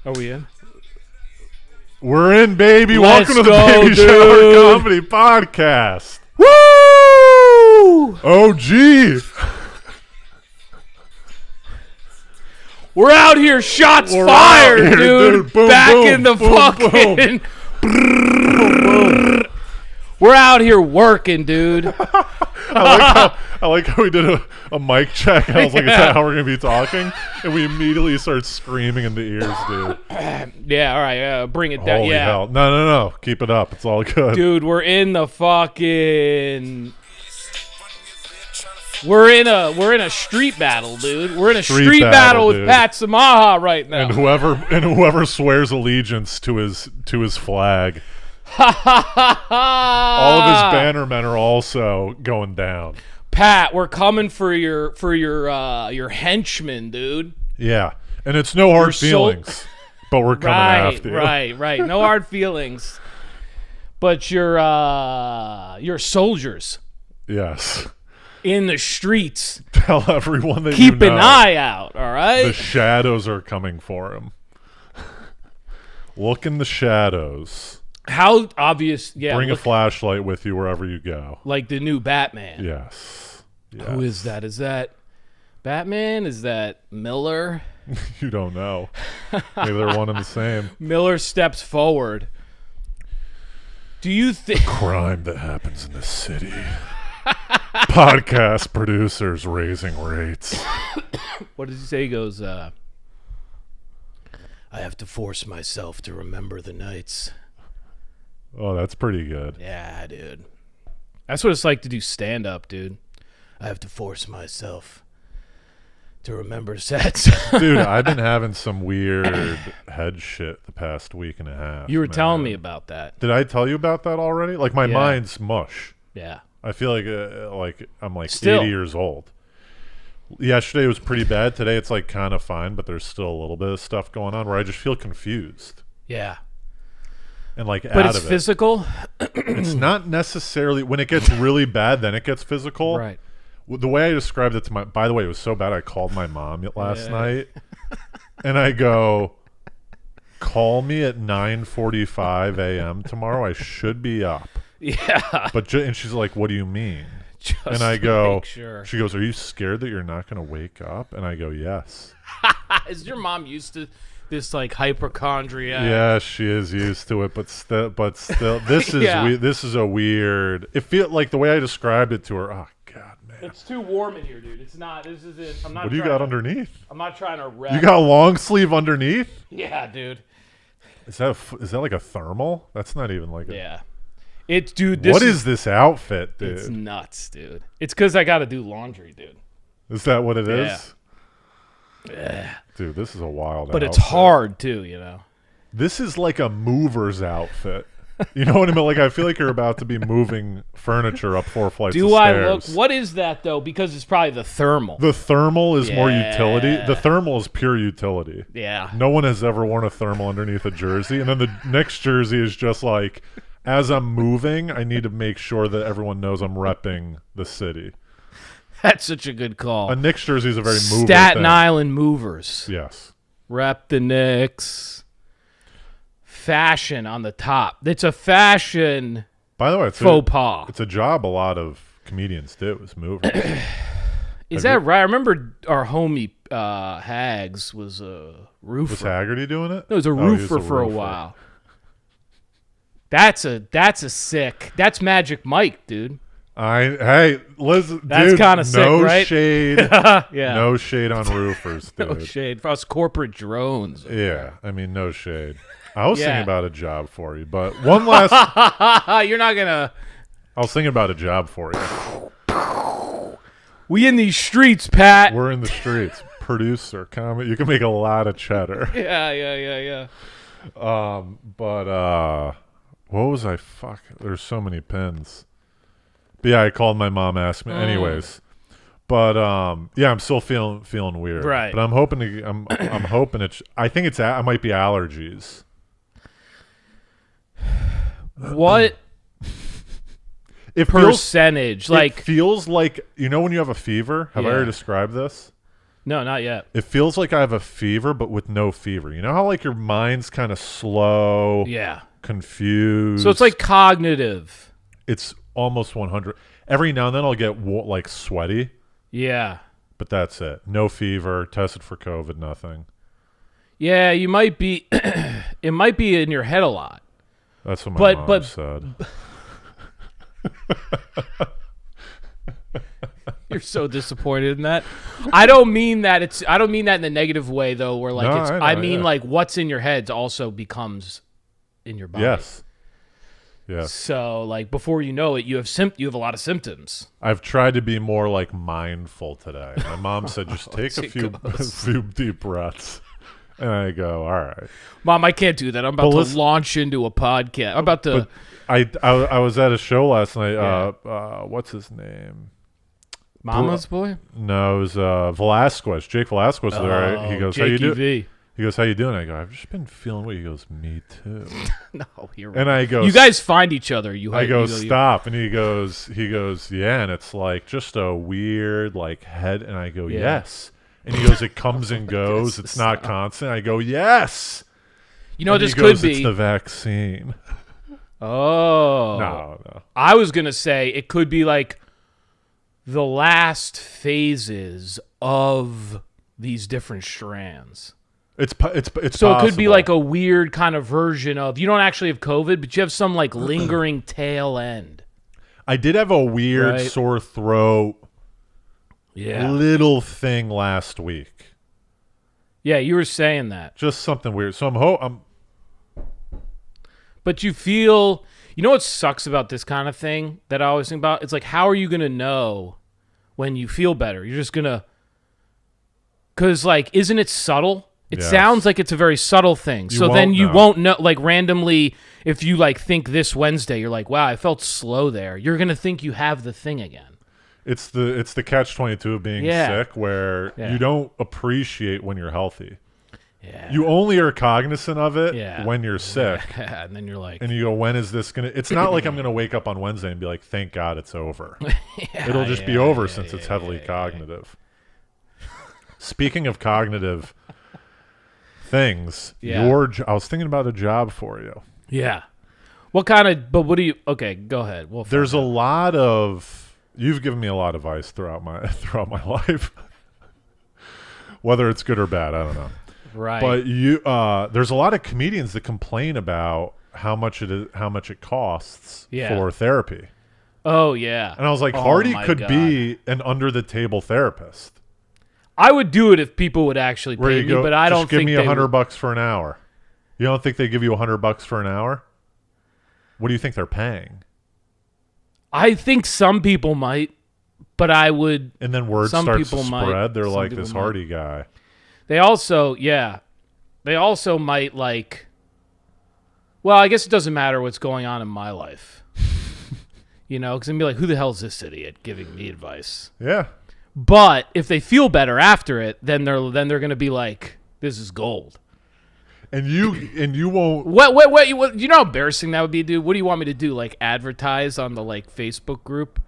Are we in? We're in, baby. Let's Welcome to the go, Baby dude. Shower Comedy Podcast. Woo! Oh, gee. We're out here, shots We're fired, out here, dude. Boom, Back boom, in the boom, fucking. We're out here working, dude. I like how we did a mic check. And I was like, is that how we're going to be talking? And we immediately start screaming in the ears, dude. Yeah, all right, bring it down. Holy Yeah, hell. No. Keep it up. It's all good. dude, we're in the fucking. We're in a street battle, dude. We're in a street battle with dude. Pat Samaha right now. And whoever swears allegiance to his flag. All of his bannermen are also going down. Pat, we're coming for your henchmen, dude. Yeah. And it's no hard Your feelings. But we're coming after you. Right. No hard feelings. But you're soldiers Yes. in the streets. Tell everyone that Keep you know an eye out, all right? the shadows are coming for him. Look in the shadows. How obvious, yeah. Bring a look, flashlight with you wherever you go. like the new Batman. Yes. Who is that? Is that Batman? Is that Miller? You don't know. Maybe they're one and the same. Miller steps forward. Do you think... Crime that happens in this city. Podcast producers raising rates. What does he say? He goes, I have to force myself to remember the nights. Oh, that's pretty good. Yeah, dude. That's what it's like to do stand-up, dude. I have to force myself to remember sets. Dude, I've been having some weird head shit the past week and a half. You were man. telling me about that. Did I tell you about that already? Like, my Yeah. mind's mush. Yeah. I feel like I'm like Still. 80 years old. Yesterday was pretty bad. Today it's like kind of fine, but there's still a little bit of stuff going on where I just feel confused Yeah. and like But out it's of physical? it. It's not necessarily when it gets really bad, then it gets physical. Right. The way I described it to my, by the way, it was so bad. I called my mom last Yeah. night, and I go, "Call me at 9:45 a.m. tomorrow. I should be up." Yeah. But and she's like, "What do you mean?" Just And I to go, make sure. She goes, "Are you scared that you're not going to wake up?" And I go, "Yes." Is your mom used to this, like, hypochondriac? Yeah, she is used to it, but still, this is Yeah. this is a weird. It feel like the way I described it to her. Oh God, man, It's too warm in here, dude. It's not. This is it. I'm not. what do you trying got to- underneath? I'm not trying to rep. You got a long sleeve underneath? Yeah, dude. Is that like a thermal? That's not even like a. Yeah. It's, dude. This What is this outfit, It's dude? nuts, dude. It's because I got to do laundry, dude. Is that what it Yeah. is? Dude, this is a wild But outfit. it's hard too, you know. This is like a mover's outfit. You know what I mean? Like, I feel like you're about to be moving furniture up 4 flights of Do I stairs. look? What is that though? Because it's probably the thermal. The thermal is more Yeah. utility. The thermal is pure utility. Yeah. No one has ever worn a thermal underneath a jersey. And then the next jersey is just like, as I'm moving, I need to make sure that everyone knows I'm repping the city. That's such a good call. A Knicks jersey is a very mover Staten thing. Island Movers. Yes. Rep the Knicks. Fashion on the top. It's a fashion By the way, faux pas. it's a job a lot of comedians do, is movers. Is that right? I remember our homie Hags was a roofer. Was Haggerty doing it? No, he was a Oh, he was roofer for a while. That's a sick. That's Magic Mike, dude. Hey, listen, That's dude, kinda sick, no right? shade. Yeah. No shade on roofers, dude. No shade for us corporate drones. Yeah, I mean, no shade. I was Yeah. thinking about a job for you, but one last. You're not gonna. I was thinking about a job for you. We in these streets, Pat. We're in the streets. Producer, comment. You can make a lot of cheddar. Yeah. But what was I? Fuck. There's so many pins. But yeah, I called my mom, asked me. Anyways. But yeah, I'm still feeling weird. Right. But I'm hoping to. I'm hoping it's. I think it's. It might be allergies. What It feels. percentage? It Like, feels like, you know when you have a fever. Have I Yeah. already described this? No, not yet. It feels like I have a fever, but with no fever. You know how like your mind's kind of slow, Yeah. confused. So it's like cognitive. it's almost 100. Every now and then I'll get like sweaty, Yeah. but that's it. No fever. Tested for COVID. Nothing. Yeah, you might be. It might be in your head a lot. That's what my mom But- said. You're so disappointed in that. I don't mean that in the negative way though, where like No, it's. I know, I mean yeah. like what's in your head also becomes in your body. Yes. Yes. So like before you know it, you have a lot of symptoms. I've tried to be more like mindful today. My mom said just take a it few, goes. few deep breaths. And I go, all right. Mom, I can't do that. I'm about But to listen- launch into a podcast. I'm about to. I was at a show last night. Yeah. What's his name? Mama's boy. No, it was Velasquez. Jake Velasquez was there. He goes, how you doing? JTV. He goes, how you doing? I go, I've just been feeling weird. He goes, me too. No, you're And I go, you guys find each other. I go, stop. And he goes, yeah. And it's like just a weird like head. And I go, Yeah. yes. And he goes, it comes and goes. It's not constant. I go, yes. You know, And this he goes, could it's be. the vaccine. Oh. No. I was going to say it could be like the last phases of these different strands. It's So possible. it could be like a weird kind of version of you don't actually have COVID, but you have some like lingering tail end. I did have a weird Right. sore throat Yeah. little thing last week. Yeah, you were saying that. Just something weird. So I'm But you feel, you know what sucks about this kind of thing that I always think about? It's like, how are you going to know when you feel better? You're just going to, because like, isn't it subtle? It Yes. sounds like it's a very subtle thing. So then won't you know. won't know, like randomly, if you like think this Wednesday, you're like, wow, I felt slow there. You're going to think you have the thing again. it's the catch-22 of being Yeah. sick where Yeah. you don't appreciate when you're healthy. Yeah. You only are cognizant of it Yeah. when you're sick. And then you're like, And you go, when is this going to... It's not like I'm going to wake up on Wednesday and be like, thank God it's over. It'll just be over since it's heavily cognitive. Speaking of cognitive things, Yeah. I was thinking about a job for you. yeah. What kind of, but what do you, okay, go ahead. We'll find There's a out. lot of... You've given me a lot of advice throughout my life. Whether it's good or bad, I don't know. Right. But there's a lot of comedians that complain about how much it costs Yeah. for therapy. Oh, yeah. And I was like, Oh, Hardy my could God. be an under the table therapist. I would do it if people would actually Where pay you me, go, but I just don't give think me they $100 would. bucks for an hour. You don't think they give you $100 for an hour? What do you think they're paying? I think some people might, but I would. And then word Some starts to people might. spread. They're Some like people this might. Hardy guy. They also, yeah. They also might like. Well, I guess it doesn't matter what's going on in my life. You know, because I'm be like, who the hell is this idiot giving me advice? Yeah. But if they feel better after it, then they're gonna be like, this is gold. And you won't. What you know how embarrassing that would be, dude? What do you want me to do? Like advertise on the like Facebook group?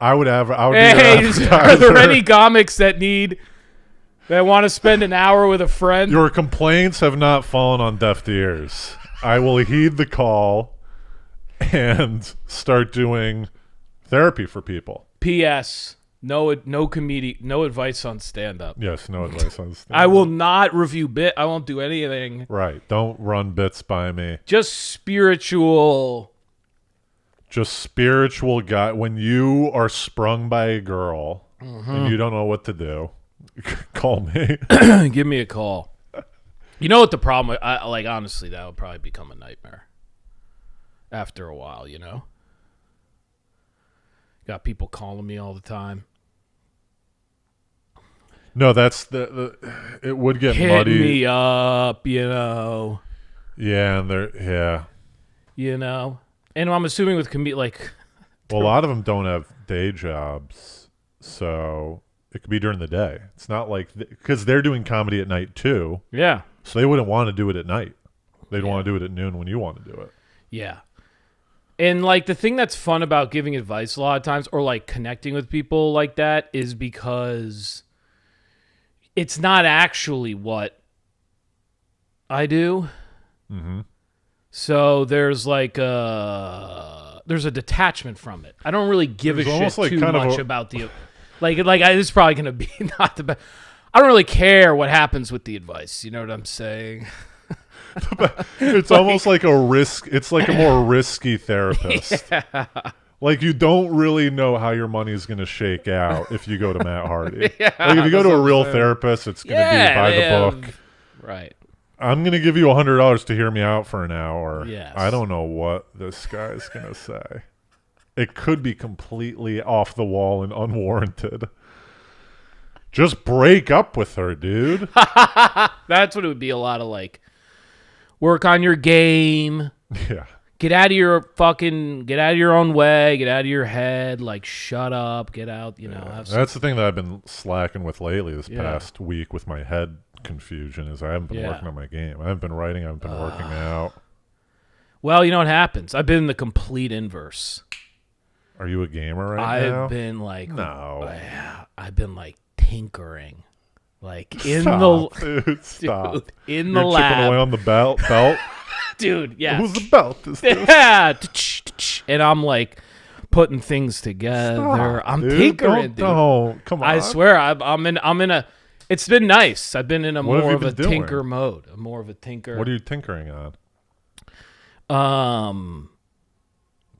I would be Hey, an are there advertiser. any comics that want to spend an hour with a friend? Your complaints have not fallen on deaf ears. I will heed the call and start doing therapy for people. P.S. No advice on stand up. Yes, no advice on stand. I will not review bit. I won't do anything. Right. Don't run bits by me. Just spiritual. Just spiritual guy. When you are sprung by a girl and you don't know what to do, call me. Give me a call. You know what the problem? Like honestly, that would probably become a nightmare. After a while, you know. Got people calling me all the time. No, that's it would get Hit muddy. me up, you know. Yeah, and You know. And I'm assuming with like well, a lot of them don't have day jobs, so it could be during the day. It's not like because they're doing comedy at night too, yeah. so they wouldn't want to do it at night. They'd want to do it at noon when you want to do it. Yeah. And like the thing that's fun about giving advice a lot of times or like connecting with people like that is because it's not actually what I do. Mm-hmm. So there's like there's a detachment from it. I don't really give a shit like too kind of much about the this is probably gonna be not the best. I don't really care what happens with the advice. You know what I'm saying? It's almost like a risk. It's like a more risky therapist. Yeah. Like you don't really know how your money is going to shake out if you go to Matt Hardy. Yeah, like if you go to that's a what real I'm saying. therapist, it's going to be by the book. Right. I'm going to give you $100 to hear me out for an hour. Yes. I don't know what this guy's going to say. It could be completely off the wall and unwarranted. Just break up with her, dude. That's what it would be. A lot of like, work on your game. Yeah. Get out of your own way. Get out of your head. Like, shut up. Get out. You know. Have some, That's the thing that I've been slacking with lately this Yeah. past week with my head confusion is I haven't been Yeah. working on my game. I haven't been writing. I haven't been working out. well, you know what happens. I've been the complete inverse. Are you a gamer right now? I've been like, No. I've been like tinkering, like in Stop, the dude, stop. dude, in You're the chipping lab, away on the belt. dude. Yeah, Who's the belt? Is this? yeah, and I'm like putting things together. Stop, I'm dude. tinkering, dude. Don't. Come on. I swear, I'm in a. It's been nice. I've been in a What have more you of a been doing? tinker mode. More of a tinker. What are you tinkering on?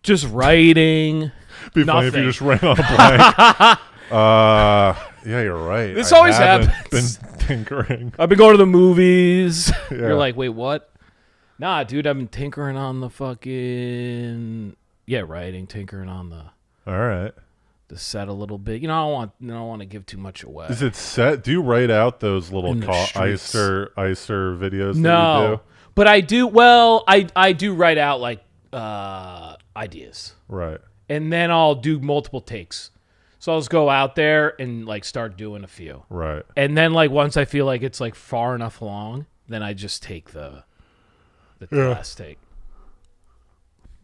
Just writing. It'd be funny if you Nothing. just ran on a blank. Yeah, you're right. This I always haven't happens. Been tinkering. I've been going to the movies. Yeah. You're like, wait, what? Nah, dude, I've been tinkering on the fucking writing, tinkering on the All right. set a little bit. You know, I don't want to give too much away. Is it set? Do you write out those little In the streets. ICER videos that you No, do? but I do. Well, I do write out like ideas, Right. and then I'll do multiple takes. So I'll just go out there and like start doing a few, Right. and then like once I feel like it's like far enough along, then I just take the last take.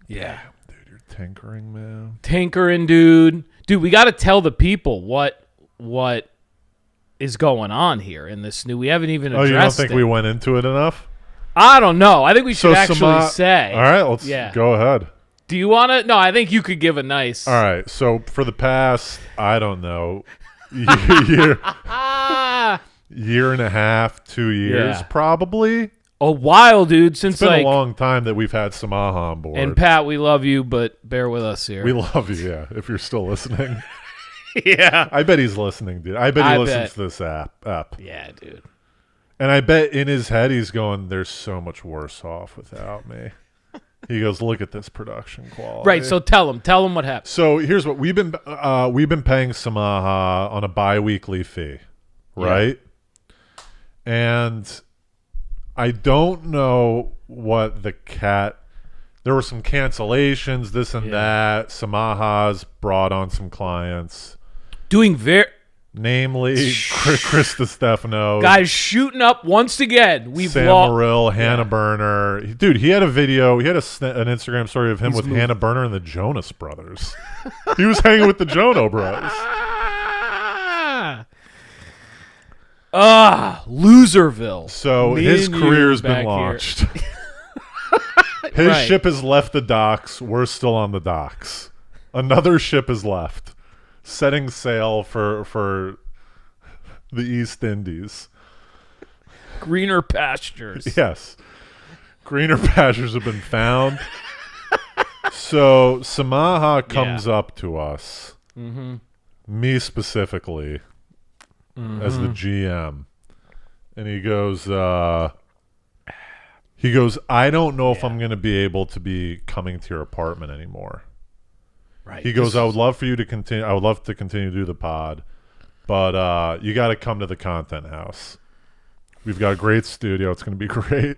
Yeah. Dude, you're tinkering, man. Tinkering, dude. Dude, we got to tell the people what is going on here in this new. We haven't even Oh, addressed you don't think it. we went into it enough? I don't know. I think we should actually say. All right, let's Yeah. go ahead. Do you want to? No, I think you could give a nice. All right. So for the past, I don't know, year and a half, 2 years, Yeah. probably. A while, dude. Since It's been like, a long time that we've had Samaha on board. and Pat, we love you, but bear with us here. We love you, yeah. If you're still listening, yeah. I bet he's listening, dude. I bet he I listens bet. to this app. Yeah, dude. And I bet in his head he's going, "There's so much worse off without me." He goes, "Look at this production quality." Right. So tell him what happened. So here's what we've been paying Samaha on a bi-weekly fee, right? And I don't know what the cat. There were some cancellations, this and that. Samaha's brought on some clients, Doing very. namely Chris Stefano, Guys shooting up once again. We've Sam lost. Morrill, Hannah Berner. Dude, he had a video. He had an Instagram story of him with moved. Hannah Berner and the Jonas Brothers. He was hanging with the Jono Bros. Loserville. So Me his and you career's back been here. launched. His Right. ship has left the docks. We're still on the docks. Another ship has left, setting sail for the East Indies. Greener pastures. Yes. Greener pastures have been found. So Samaha comes up to us, me specifically, as the GM, and he goes, "I don't know if I'm going to be able to be coming to your apartment anymore." Right. He goes, "I would love for you to continue. I would love to continue to do the pod, but you got to come to the Content House. We've got a great studio. It's going to be great."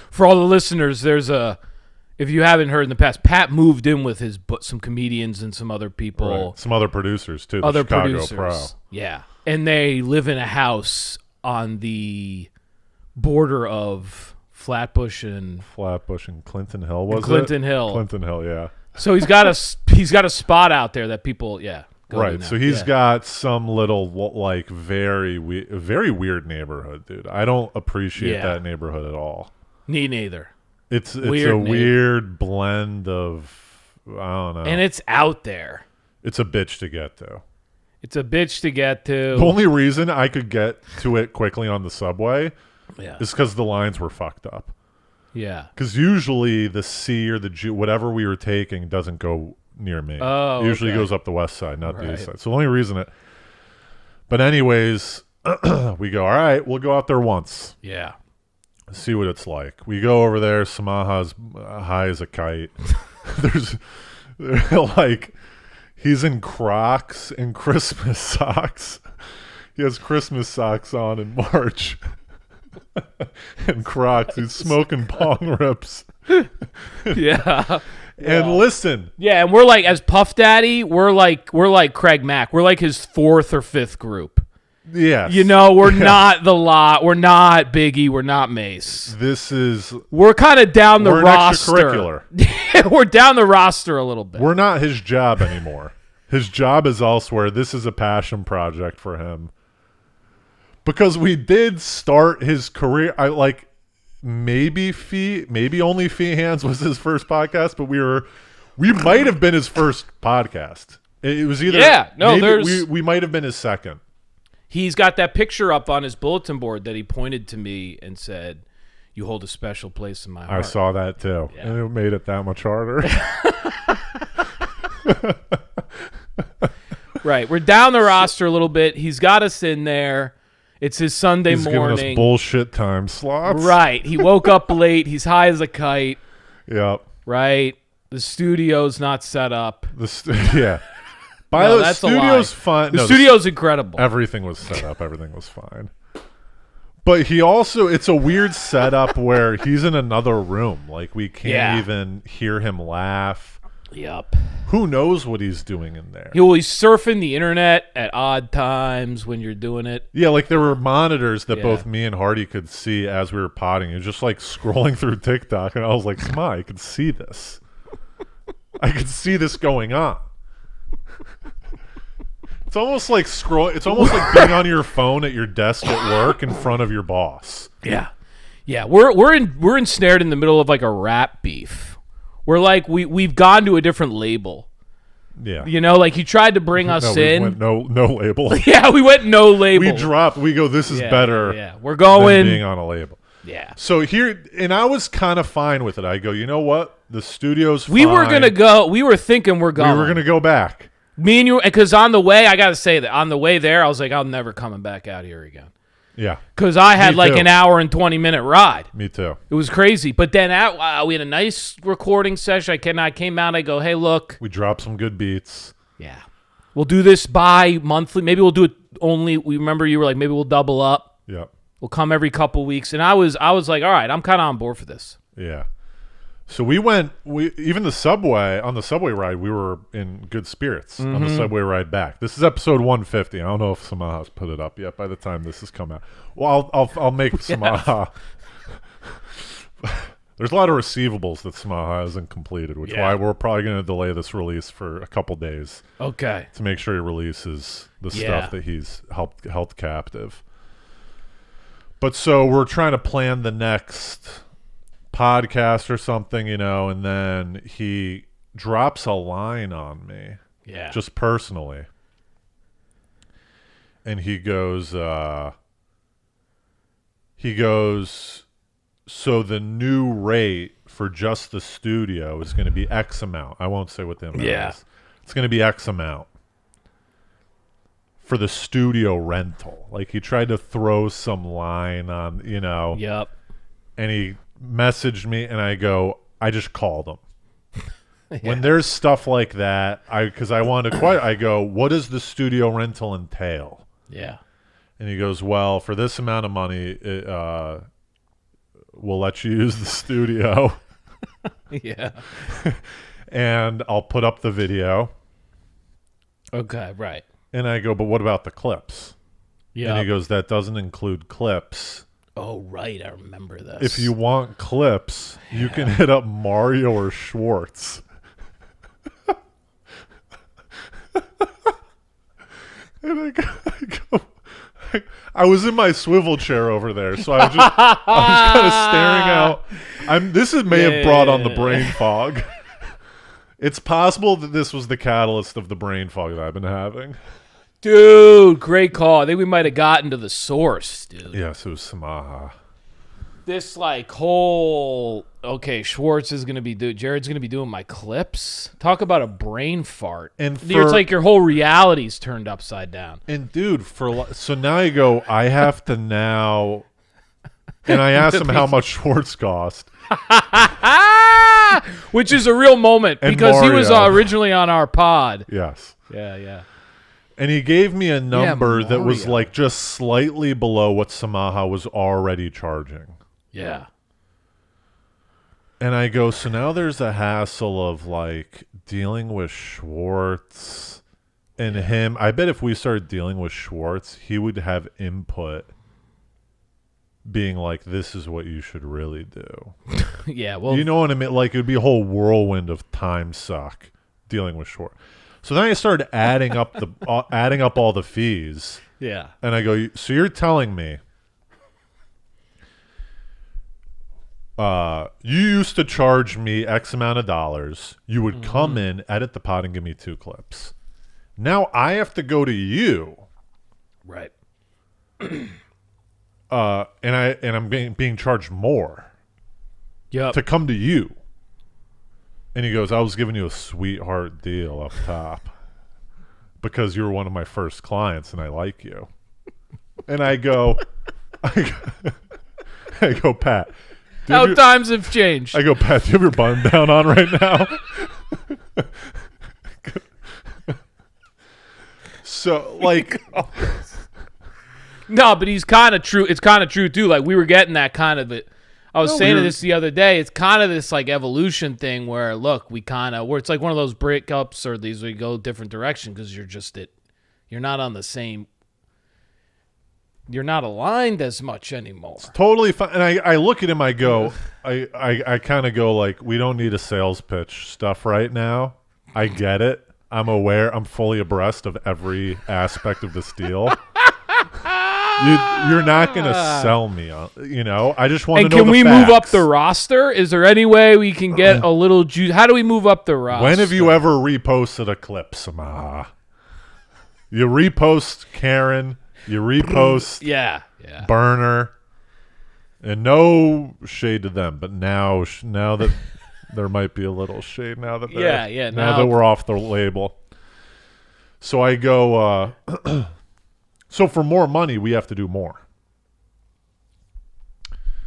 For all the listeners, if you haven't heard in the past, Pat moved in with some comedians and some other people. Right. Some other producers too. The Other Chicago producers. Pro. Yeah. And they live in a house on the border of Flatbush and Flatbush and Clinton Hill was Clinton it? Hill. Clinton Hill, yeah. So he's got a spot out there that people, go to Right. now. So he's Yeah. got some little like very weird neighborhood, dude. I don't appreciate Yeah. that neighborhood at all. Me neither. It's Weird a neighbor. weird blend of I don't know. And it's out there. It's a bitch to get to. It's a bitch to get The to. only reason I could get to it quickly on the subway Yeah. is because the lines were fucked up. Yeah. Because usually the C or the G, whatever we were taking, doesn't go near me. Oh, It usually okay. goes up the west side, not the east Right. side. So the only reason it. But anyways, we go. All right, we'll go out there once, Yeah. see what it's like. We go over there. Samaha's high as a kite. There's like he's in Crocs and Christmas socks. He has Christmas socks on in March. And Crocs. He's smoking pong rips. Yeah. And listen, Yeah, and we're like, as Puff Daddy, we're like Craig Mack. We're like his fourth or fifth group. yes, You know, we're not the lot. We're not Biggie. We're not Mace. this is We're kind of down the we're an roster. extracurricular. We're down the roster a little bit. We're not his job anymore. His job is elsewhere. This is a passion project for him. Because we did start his career. I like maybe only Fee Hands was his first podcast, but we might have been his first podcast. It was either we might have been his second. He's got that picture up on his bulletin board that he pointed to me and said, "You hold a special place in my heart." I saw that too, Yeah. and it made it that much harder. Right. We're down the roster a little bit. He's got us in there. It's his Sunday He's giving morning. us bullshit time slots. Right. He woke up late. He's high as a kite. Yep. Right. The studio's not set up. Yeah. By No, the way, that's a studio's lie. fine. The No, studio's incredible. everything was set up. Everything was fine. But he also, it's a weird setup where he's in another room. Like we can't Yeah. even hear him laugh. Yep. Who knows what he's doing in there? He's surfing the internet at odd times when you're doing it. Yeah, like there were monitors that Yeah. both me and Hardy could see as we were potting. He was just like scrolling through TikTok, and I was like, "Smile, I could see this. I could see this going on." It's almost like It's almost like being on your phone at your desk at work in front of your boss. Yeah. Yeah. We're ensnared in the middle of like a rap beef. We're like we've gone to a different label. Yeah. You know, like he tried to bring us we in. went no label. Yeah, we went no label. We dropped. We go. This is Yeah, better. Yeah. We're Than going. being on a label. Yeah. So here, and I was kind of fine with it. I go, you know what? The studio's fine. We were gonna go. We were thinking we're going. We were gonna go back. Me and you, because on the way, I gotta say that on the way there, I was like, I'm never coming back out here again. Yeah. Because I had Me like too. an hour and 20-minute ride. Me too. It was crazy. But then we had a nice recording session. I came out. I go, hey, look. We dropped some good beats. Yeah. We'll do this bi-monthly. Maybe we'll do it only. We remember you were like, maybe we'll double up. Yep. We'll come every couple weeks. And I was like, all right, I'm kind of on board for this. Yeah. So we went. Even on the subway ride, we were in good spirits on the subway ride back. This is episode 150. I don't know if Samaha's put it up yet. By the time this has come out, well, I'll make Samaha. There's a lot of receivables that Samaha hasn't completed, which Yeah. why we're probably going to delay this release for a couple days Okay. to make sure he releases the Yeah. stuff that he's held captive. But so we're trying to plan the next podcast or something, and then he drops a line on me, Yeah. just personally, and he goes, so the new rate for just the studio is going to be X amount. I won't say what the amount is. It's going to be X amount for the studio rental. Like he tried to throw some line on, Yep. and he messaged me, and I go, I just called him. When there's stuff like that, because I wanted to I go, what does the studio rental entail? Yeah. And he goes, well, for this amount of money, we'll let you use the studio, Yeah. and I'll put up the video. Okay. Right. And I go, but what about the clips? Yeah. And he goes, that doesn't include clips. Oh, right. I remember this. If you want clips, you can hit up Mario or Schwartz. And I was in my swivel chair over there, so I was kind of staring out. This may have brought on the brain fog. It's possible that this was the catalyst of the brain fog that I've been having. Dude, great call. I think we might have gotten to the source, dude. Yes, it was Samaha. This whole Schwartz is gonna be Jared's gonna be doing my clips. Talk about a brain fart. And it's like your whole reality's turned upside down. And dude, so now you go. I have to now. And I asked him how much Schwartz cost, which is a real moment because Mario. he was originally on our pod. Yes. Yeah. And he gave me a number that was Mario. like just slightly below what Samaha was already charging. Yeah. And I go, so now there's a hassle of like dealing with Schwartz and him. I bet if we started dealing with Schwartz, he would have input being like, this is what you should really do. Yeah, well, You know what I mean? Like, it would be a whole whirlwind of time suck dealing with Schwartz. So then I started adding up adding up all the fees. yeah. And I go, so you're telling me you used to charge me X amount of dollars. You would come in, edit the pod, and give me 2 clips. Now I have to go to you. Right. And I'm being charged more Yep. to come to you. And he goes, I was giving you a sweetheart deal up top because you're one of my first clients and I like you. And I go, Pat. How times have changed. I go, Pat, do you have your button down on right now? So, like, No, but he's kind of true. It's kind of true too. Like we were getting that kind of it. I was saying this the other day. It's kind of this like evolution thing where look, where it's like one of those breakups or these we go different direction because you're not on the same. You're not aligned as much anymore. totally fine. And I look at him, I go, I kind of go like, we don't need a sales pitch stuff right now. I get it. I'm aware. I'm fully abreast of every aspect of this deal. You're not going to sell me, I just want to know And the can we move up facts. the roster? Is there any way we can get a little juice? How do we move up the roster? When have you ever reposted a clip, Samaha? You repost Karen. You repost Yeah. Burner. And no shade to them, but now that there might be a little shade now that Yeah. now that we're off the label. So I go, so for more money, we have to do more.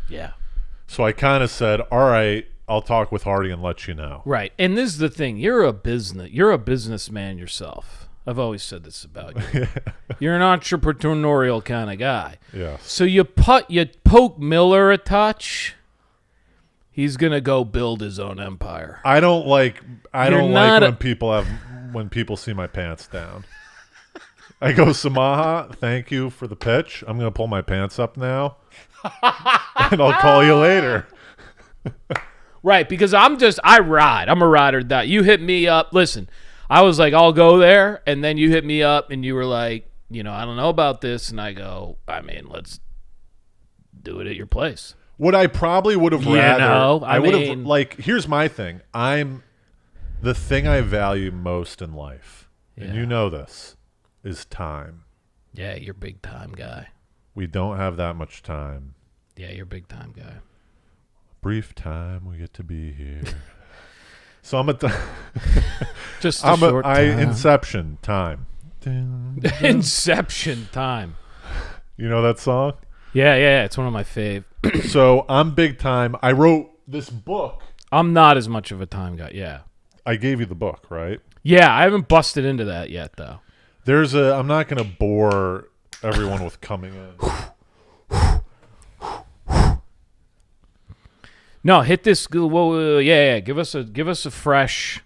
Yeah. So I kind of said, all right, I'll talk with Hardy and let you know. Right. And this is the thing. You're a businessman yourself. I've always said this about you. You're an entrepreneurial kind of guy. Yeah. So you poke Miller a touch, he's going to go build his own empire. I don't like not when people see my pants down. I go, Samaha, thank you for the pitch. I'm going to pull my pants up now. And I'll call you later. Right, because I ride. I'm a ride or die. You hit me up. Listen, I was like, I'll go there. And then you hit me up and you were like, I don't know about this. And I go, let's do it at your place. What I probably would have rather. I would have, mean- here's my thing. The thing I value most in life, and you know this, is time. Yeah, you're a big time guy. We don't have that much time. Yeah, you're a big time guy. Brief time we get to be here. So I'm Just a short time. Inception time. Inception time. You know that song? Yeah. It's one of my fave. So I'm big time. I wrote this book. I'm not as much of a time guy. Yeah. I gave you the book, right? Yeah, I haven't busted into that yet, though. I'm not going to bore everyone with coming in. No, hit this. Whoa, yeah. Give us a fresh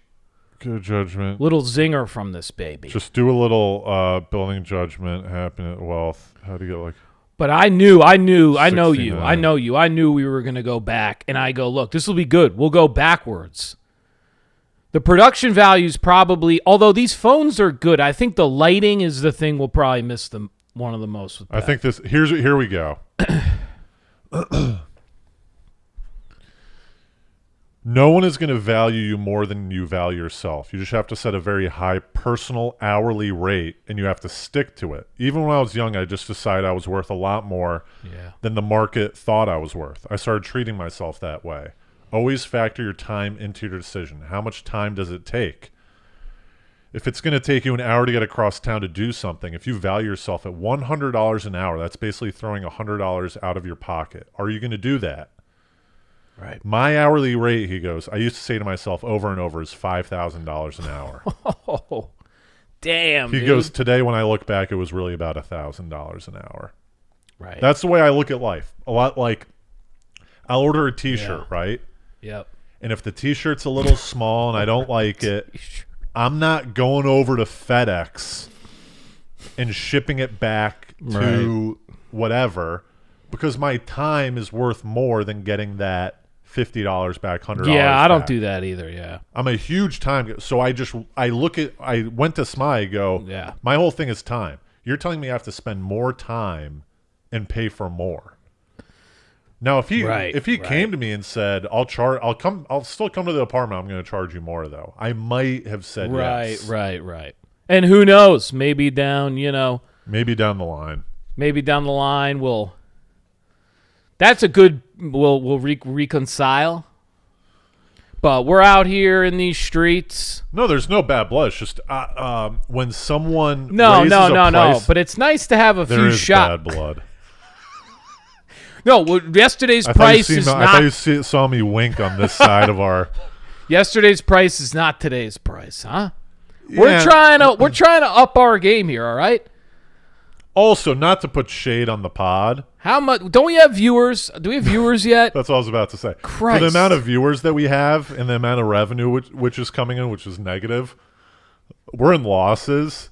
Good judgment. little zinger from this baby. Just do a little building judgment, happiness, wealth. How to get like. But I know you. I know 69. you. I knew we were going to go back. And I go, look, this will be good. We'll go backwards. The production values probably, although these phones are good, I think the lighting is the thing we'll probably miss one of the most with I think this here we go. No one is going to value you more than you value yourself. You just have to set a very high personal hourly rate, and you have to stick to it. Even when I was young, I just decided I was worth a lot more than the market thought I was worth. I started treating myself that way. Always factor your time into your decision. How much time does it take? If it's going to take you an hour to get across town to do something, if you value yourself at $100 an hour, that's basically throwing $100 out of your pocket. Are you going to do that? Right. My hourly rate, he goes, I used to say to myself over and over, is $5,000 an hour. Oh, damn. He dude. goes, today when I look back, it was really about $1,000 an hour. Right. That's the way I look at life. A lot like I'll order a T-shirt, right? Yep. And if the T-shirt's a little small and I don't like it, I'm not going over to FedEx and shipping it back to whatever, because my time is worth more than getting that $50 back, $100 Yeah, I don't back. do that either, yeah. I'm a huge time. So I went to Smile, go, Yeah. my whole thing is time. You're telling me I have to spend more time and pay for more. Now, if he came to me and said, I'll still come to the apartment, I'm going to charge you more, though, I might have said yes. Right. And who knows? Maybe down the line that's a good. We'll reconcile. But we're out here in these streets. No, there's no bad blood. It's just when someone No. price, But it's nice to have a there few is shots. bad blood. No, yesterday's price is not. I thought you saw me wink on this side of our. Yesterday's price is not today's price, huh? Yeah. We're trying to up our game here. All right. Also, not to put shade on the pod. How much? Don't we have viewers? Do we have viewers yet? That's what I was about to say. Christ. For the amount of viewers that we have and the amount of revenue which is coming in, which is negative, we're in losses.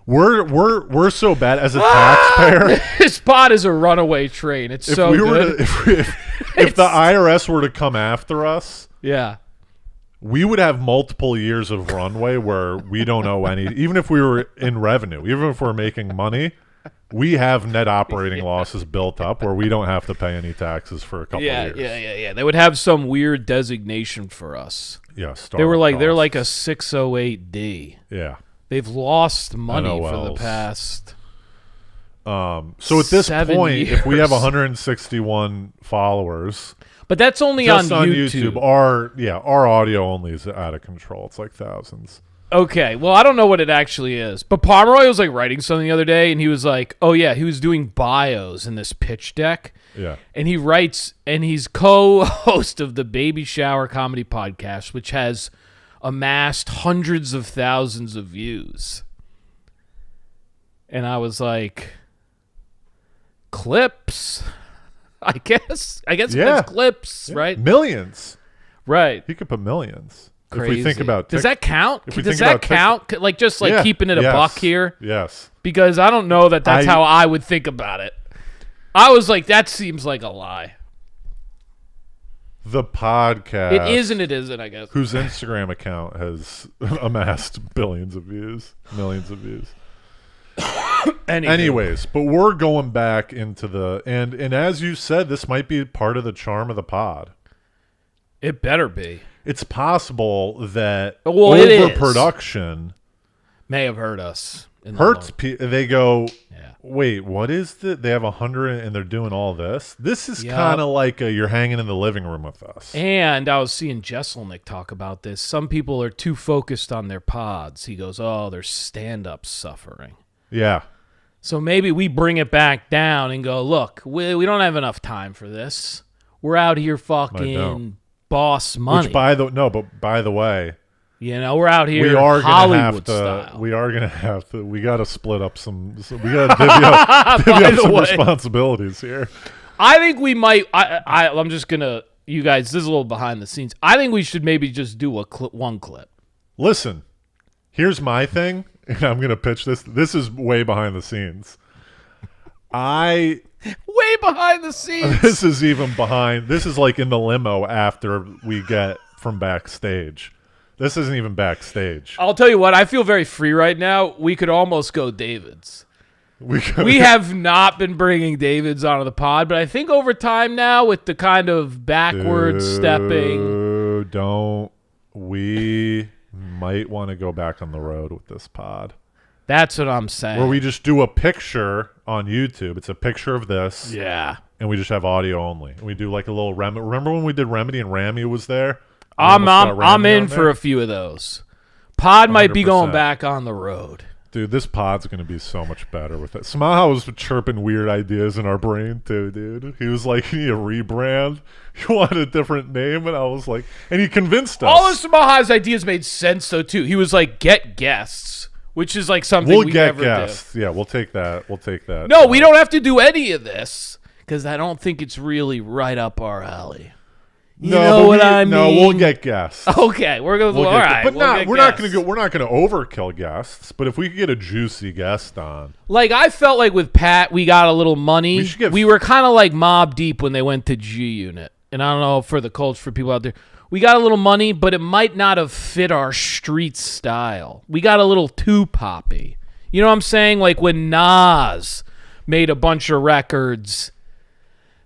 We're so bad as a taxpayer. This pod is a runaway train. It's If so we good. if the IRS were to come after us, Yeah. we would have multiple years of runway where we don't owe any. Even if we were in revenue, even if we're making money, we have net operating losses built up where we don't have to pay any taxes for a couple of years. Yeah. They would have some weird designation for us. Yeah, They're like a costs. 608D. Yeah. They've lost money for the NOLs. past. So at this 7 point, if we have years. 161 followers, But that's only just on on YouTube. our audio only is out of control. It's like thousands. Okay, well, I don't know what it actually is. But Pomeroy was like writing something the other day, and he was like, oh, yeah, he was doing bios in this pitch deck. Yeah. And he writes, and he's co-host of the Baby Shower Comedy Podcast, which has amassed hundreds of thousands of views. And I was like, clips? I guess Yeah. it's clips, Yeah. right? Millions. Right. He could put millions. Crazy. If we think about does that count? if we Does think that about count? Like just like Yeah. keeping it a Yes. buck here? Yes. Because I don't know that's how I would think about it. I was like, that seems like a lie. The podcast. It is and it isn't, I guess. Whose Instagram account has amassed billions of views, millions of views. Anyways, but we're going back into and as you said, this might be part of the charm of the pod. It better be. It's possible that Well, it is. overproduction May have hurt us. In the hurts long- people. They go, Yeah. wait, what is the? They have 100 and they're doing all this. This is Yup. kind of like you're hanging in the living room with us. And I was seeing Jesselnick talk about this. Some people are too focused on their pods. He goes, oh, their stand-up suffering. Yeah. So maybe we bring it back down and go, look, we don't have enough time for this. We're out here fucking boss money. Which by the way, you know, we're out here we are gonna Hollywood have to. style. We are gonna have to. We got to split up some. We got to divvy up the some way. responsibilities here. I think we might. I'm just gonna. You guys, this is a little behind the scenes. I think we should maybe just do one clip. Listen, here's my thing, and I'm gonna pitch this. This is way behind the scenes. Way behind the scenes. This is even behind. This is like in the limo after we get from backstage. This isn't even backstage. I'll tell you what, I feel very free right now. We could almost go Davids. We have not been bringing Davids onto the pod, but I think over time now with the kind of backwards stepping. We might want to go back on the road with this pod. That's what I'm saying. Where we just do a picture on YouTube. It's a picture of this. Yeah. And we just have audio only. And we do like a little Remedy. Remember when we did Remedy and Ramy was there? I'm in for a few of those. Pod might be 100%. going back on the road. Dude, this pod's going to be so much better with it. Samaha was chirping weird ideas in our brain too, dude. He was like, you need a rebrand. You want a different name? And I was like, and he convinced us. All of Samaha's ideas made sense though too. He was like, get guests, which is like something we get never guests. do. Yeah, we'll take that. No, we don't have to do any of this because I don't think it's really right up our alley. You know what I mean? No, we'll get guests. Okay, we're gonna. All right, but we're not going to go. We're not going to overkill guests. But if we could get a juicy guest on, like I felt like with Pat, we got a little money. We were kind of like Mob Deep when they went to G Unit, and I don't know for the culture for people out there. We got a little money, but it might not have fit our street style. We got a little too poppy. You know what I'm saying? Like when Nas made a bunch of records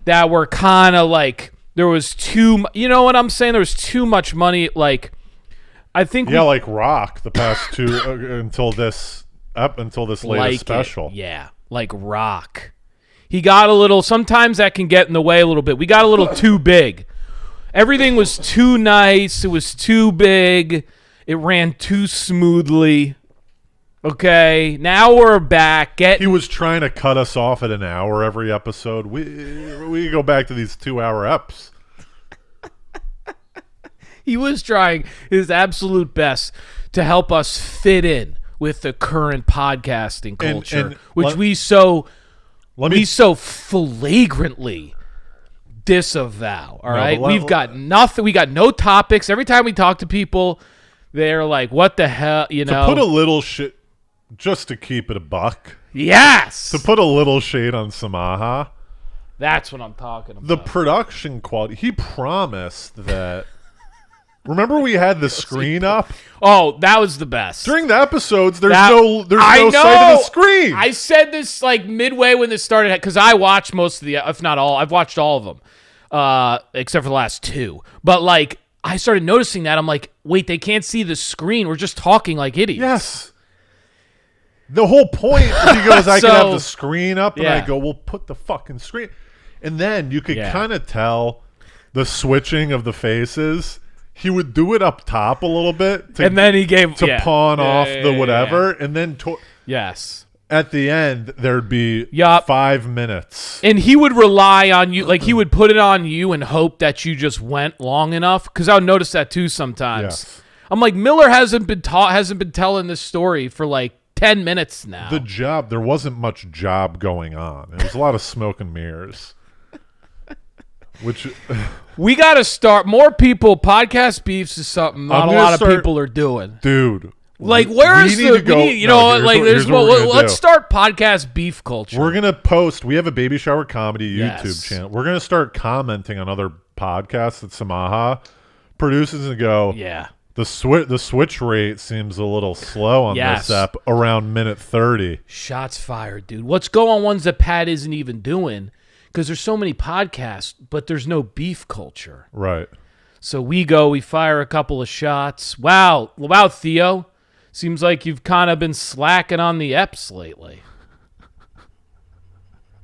that were kind of like. There was you know what I'm saying? There was too much money. Like, I think. Yeah, like Rock the past two until this latest special. Yeah, like Rock. He got a little. Sometimes that can get in the way a little bit. We got a little too big. Everything was too nice. It was too big. It ran too smoothly. Okay, now we're back. He was trying to cut us off at an hour every episode. We go back to these 2-hour eps. He was trying his absolute best to help us fit in with the current podcasting culture, which we so flagrantly disavow. All right, we've got nothing. We got no topics. Every time we talk to people, they're like, "What the hell?" You know, to put a little shit. Just to keep it a buck. Yes. To put a little shade on Samaha. That's what I'm talking about. The production quality. He promised that. Remember we had the screen up? Oh, that was the best. During the episodes, there's no sight of the screen. I said this like midway when this started because I watched most of the, if not all, I've watched all of them, except for the last two. But like, I started noticing that. I'm like, wait, they can't see the screen. We're just talking like idiots. Yes. The whole point, he goes, I can have the screen up, and I go, well, put the fucking screen. And then you could kind of tell the switching of the faces. He would do it up top a little bit. And then he gave... pawn off the whatever. And then... Yes. At the end, there'd be 5 minutes. And he would rely on you. Like, he would put it on you and hope that you just went long enough. Because I would notice that, too, sometimes. Yes. I'm like, Miller hasn't been telling this story for, like, 10 minutes now. There wasn't much job going on. It was a lot of smoke and mirrors. Which we got to start more people. Podcast beefs is something not a lot of people are doing, dude. Like, where is the? Let's start podcast beef culture. We're gonna post. We have a Baby Shower Comedy YouTube channel. We're gonna start commenting on other podcasts that Samaha produces and go, yeah. The switch rate seems a little slow on this app around minute 30. Shots fired, dude. What's going on ones that Pat isn't even doing? Because there's so many podcasts, but there's no beef culture. Right. So we fire a couple of shots. Wow, Theo. Seems like you've kind of been slacking on the EPs lately.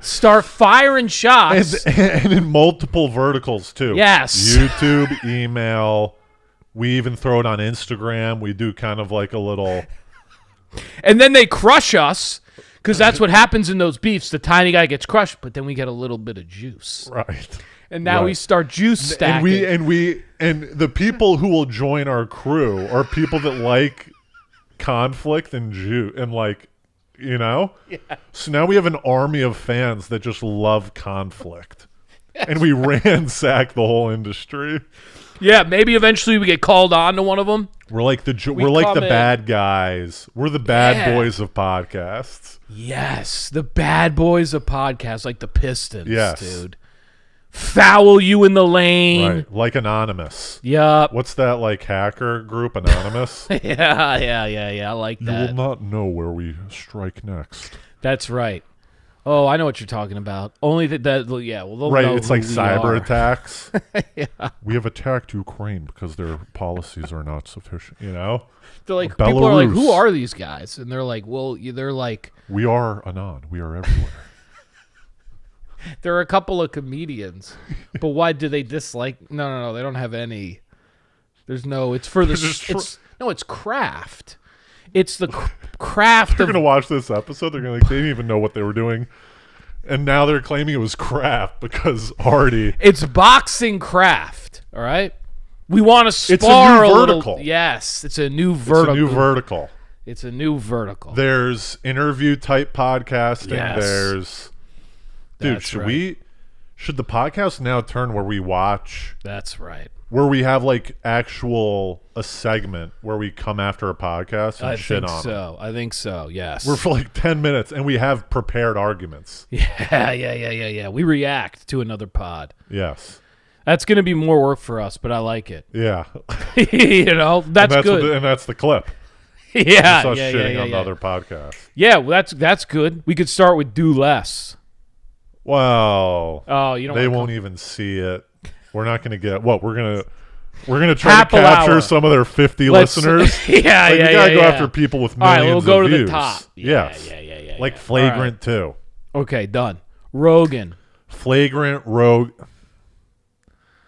Start firing shots. And in multiple verticals, too. Yes. YouTube, email. We even throw it on Instagram. We do kind of like a little... And then they crush us, because that's what happens in those beefs. The tiny guy gets crushed, but then we get a little bit of juice. Right. And now we start juice stacking. And the people who will join our crew are people that like conflict and like, you know? Yeah. So now we have an army of fans that just love conflict. And we ransack the whole industry. Yeah, maybe eventually we get called on to one of them. We're like the bad guys. We're the bad boys of podcasts. Yes, the bad boys of podcasts, like the Pistons, dude. foul you in the lane. Right. Like Anonymous. Yup. What's that like hacker group, Anonymous? Yeah. I like You that. will not know where we strike next. That's right. Oh, I know what you're talking about. Only yeah. Well, they'll Right, know it's who like we cyber are. attacks. Yeah. We have attacked Ukraine because their policies are not sufficient. You know, They're like, people are like, Belarus. who are these guys? And they're like, well, they're like, we are Anon. We are everywhere. there are a couple of comedians, but why do they dislike? No, they don't have any. There's no. It's for the. It's craft. It's the craft They're of gonna watch this episode. They're gonna like, they didn't even know what they were doing, and now they're claiming it was craft because Artie. It's boxing craft. All right. We want to spar It's a new little. vertical. Yes, it's a new vertical. It's a new vertical. It's a new vertical. There's interview type podcasting. Yes. There's, dude. That's Should the podcast now turn where we watch? That's right. Where we have like a segment where we come after a podcast and shit on them. I think so. Yes. We're for like 10 minutes and we have prepared arguments. Yeah. We react to another pod. Yes. That's going to be more work for us, but I like it. Yeah. That's good. And that's the clip. Yeah. It's us shitting on the other podcast. Yeah, well, that's good. We could start with do less. Well, Oh, you don't. they wanna won't even see it. We're not going to get what we're gonna try Apple to capture hour. some of their 50 Let's- listeners. Yeah, Like, yeah, we gotta yeah, go yeah. after people with All right, millions we'll go of to views. the top. Yes. Yeah. Like All Flagrant too. Okay, done. Rogan. Flagrant Rogue.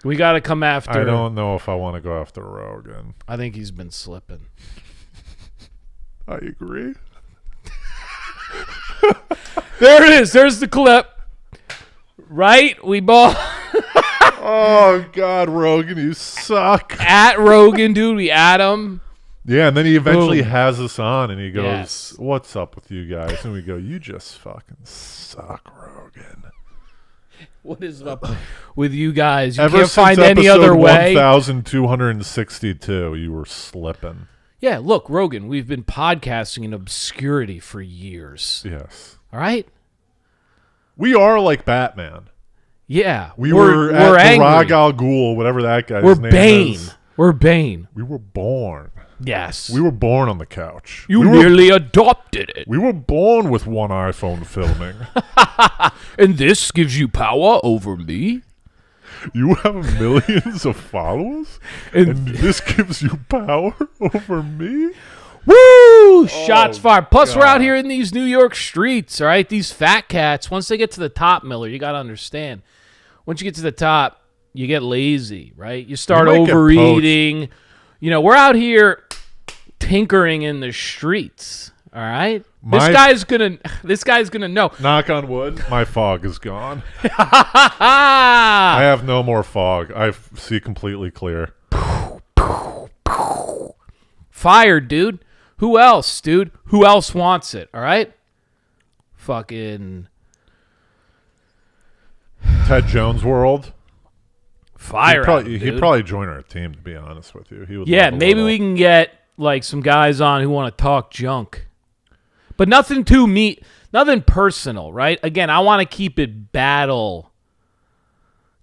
We got to come after. I don't know if I want to go after Rogan. I think he's been slipping. I agree. There it is. There's the clip. Right? We both Oh God, Rogan, you suck. at Rogan, dude. We at him. Yeah, and then he eventually Boom. has us on, and he goes, Yes. "What's up with you guys?" And we go, "You just fucking suck, Rogan." What is up with you guys? You Ever can't since find any episode other way. 1262, you were slipping. Yeah, look, Rogan, we've been podcasting in obscurity for years. Yes, All right? we are like Batman. Yeah. We were at the angry. Rag Al Ghul, whatever that guy's We're name Bane. is. We're Bane. We were born. Yes. We were born on the couch. You we were, nearly adopted it. we were born with one iPhone filming. And this gives you power over me? You have millions of followers, and this gives you power over me? Woo! Shots fired. Plus, we're out God. here in these New York streets, all right? These fat cats, once they get to the top, Miller, you got to understand. Once you get to the top, you get lazy, right? You start You might get overeating. You know, we're out here tinkering in the streets, all right? This guy's gonna know. Knock on wood, my fog is gone. I have no more fog. I see completely clear. Fired, dude. Who else, dude? Who else wants it, all right? Fucking Ted Jones world. fire. He'd dude. probably join our team, to be honest with you. He would. Yeah, love a maybe little- we can get like some guys on who want to talk junk. But nothing nothing personal, right? Again, I want to keep it battle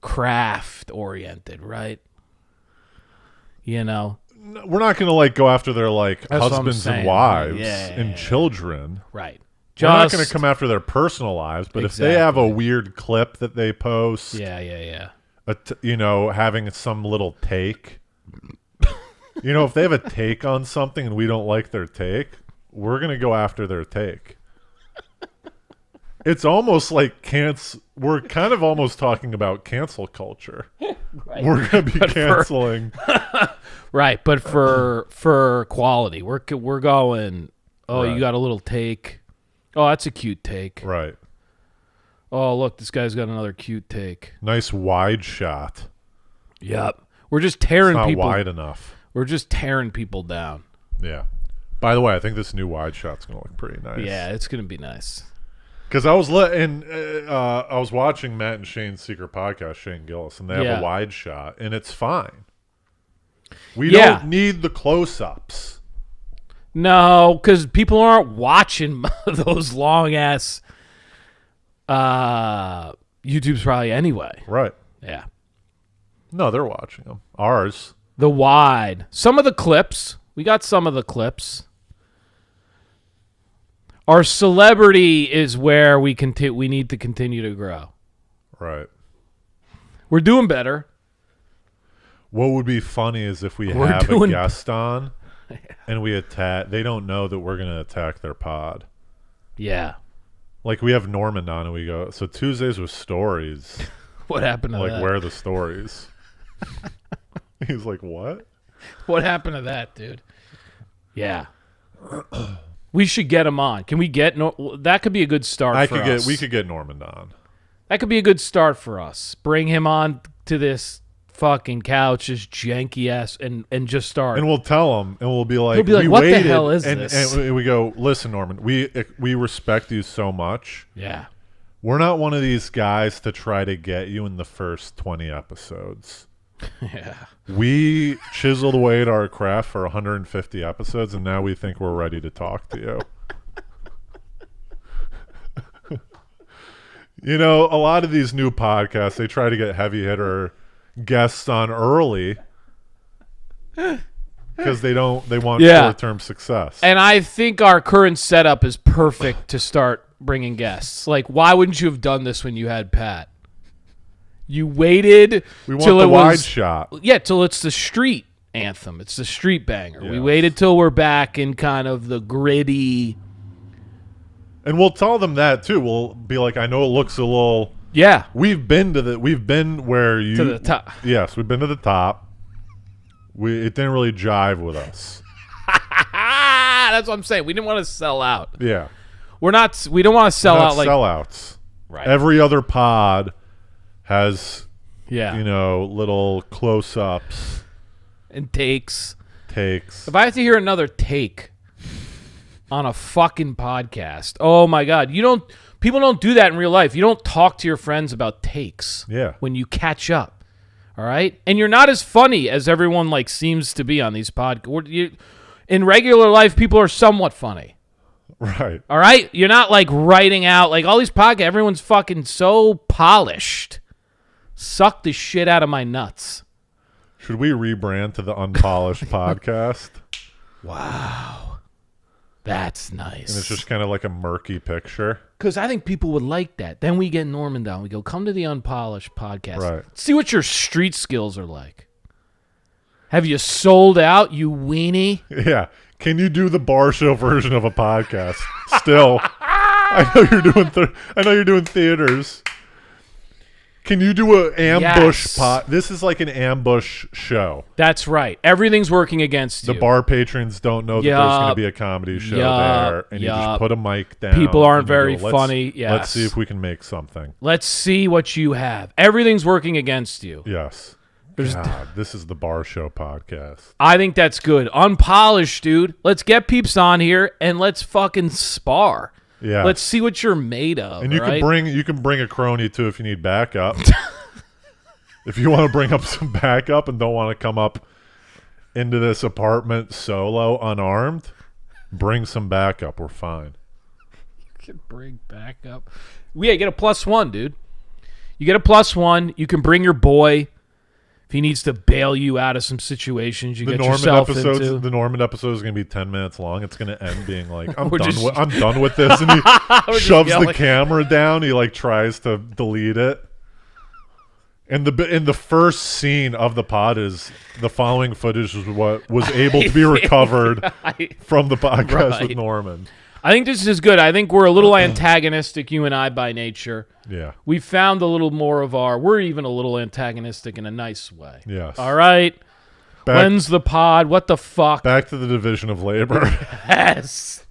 craft oriented, right? You know, We're not going to like go after their like That's what I'm husbands and saying. wives Yeah. and children. right. We're not going to come after their personal lives, but if they have a Exactly. weird clip that they post, Yeah. having some little take, if they have a take on something and we don't like their take, we're going to go after their take. It's almost like we're kind of almost talking about cancel culture. Right. We're going to be canceling. Right, but for quality, we're going. Oh, Right. you got a little take. Oh, that's a cute take. Right. Oh, look, this guy's got another cute take. Nice wide shot. Yep. We're just tearing It's not people. wide enough. We're just tearing people down. Yeah. By the way, I think this new wide shot's going to look pretty nice. Yeah, it's gonna be nice. Because I was I was watching Matt and Shane's secret podcast, Shane Gillis, and they have Yeah. a wide shot, and it's fine. We Yeah. don't need the close-ups. No, because people aren't watching those long ass YouTubes probably anyway. Right. Yeah. No, they're watching them. Ours. The Wide. Some of the clips. We got some of the clips. Our celebrity is where we need to continue to grow. Right. We're doing better. What would be funny is if we We're have a doing- guest on and we attack. They don't know that we're going to attack their pod. Yeah. Like we have Norman on and we go, so Tuesdays with stories. What happened to Like, that? where are the stories? He's like, what? What happened to that, dude? Yeah. We should get him on. Can we get that could be a good start for us. We could get Norman on. That could be a good start for us. Bring him on to this fucking couch, just janky ass, and just start. And we'll tell him, and we'll be like, He'll be like, we "What the waited," hell is and, this? And we go, listen, Norman, we respect you so much. Yeah. We're not one of these guys to try to get you in the first 20 episodes. Yeah. We chiseled away at our craft for 150 episodes, and now we think we're ready to talk to you. You know, a lot of these new podcasts, they try to get heavy hitter guests on early because they want short-term success. And I think our current setup is perfect to start bringing guests. Like, why wouldn't you have done this when you had Pat? You waited We want till the it wide was, shot. Yeah, till it's the street anthem. It's the street banger. We Yes. waited till we're back in kind of the gritty. And we'll tell them that too. We'll be like, I know it looks a little. Yeah. We've been where you To the top. Yes, we've been to the top. It didn't really jive with us. That's what I'm saying. We didn't want to sell out. Yeah, We don't want to sell not out like sellouts. right. Every other pod has yeah. little close-ups, And takes. takes. If I have to hear another take on a fucking podcast, oh my God. People don't do that in real life. You don't talk to your friends about takes Yeah, when you catch up. All right? And you're not as funny as everyone like seems to be on these podcasts. In regular life, people are somewhat funny. right. All right? You're not like writing out like all these podcasts. Everyone's fucking so polished. Suck the shit out of my nuts. Should we rebrand to the Unpolished Podcast? Wow. That's nice. And it's just kind of like a murky picture. Because I think people would like that. Then we get Norman down. We go, come to the Unpolished Podcast. Right. See what your street skills are like. Have you sold out, you weenie? Yeah. Can you do the bar show version of a podcast? Still, I know you're doing theaters. Can you do an ambush Yes. This is like an ambush show. That's right. Everything's working against The you. bar patrons don't know that there's going to Yup. be a comedy show Yup. there, and you just Yup. put a mic down. People aren't and you very go, funny. Let's Yes. see if we can make something. Let's see what you have. Everything's working against you. Yes. There's- God, this is the bar show podcast. I think that's good. Unpolished, dude. Let's get peeps on here and let's fucking spar. Yeah. Let's see what you're made of. And you right? can bring a crony too if you need backup. If you want to bring up some backup and don't want to come up into this apartment solo unarmed, bring some backup. We're fine. can bring backup. Yeah, get a +1, dude. You get a +1. You can bring your boy if he needs to bail you out of some situations you get yourself into. The Norman episode is going to be 10 minutes long. It's going to end being like, I'm We're just- done with this, and he just shoves the yelling. camera down. He like tries to delete it. And the first scene of the pod is the following footage is what was able to be recovered from the podcast Right. with Norman. I think this is good. I think we're a little antagonistic, you and I, by nature. Yeah. We found a little more of we're even a little antagonistic in a nice way. Yes. All right. When's the pod? What the fuck? Back to the division of labor. Yes.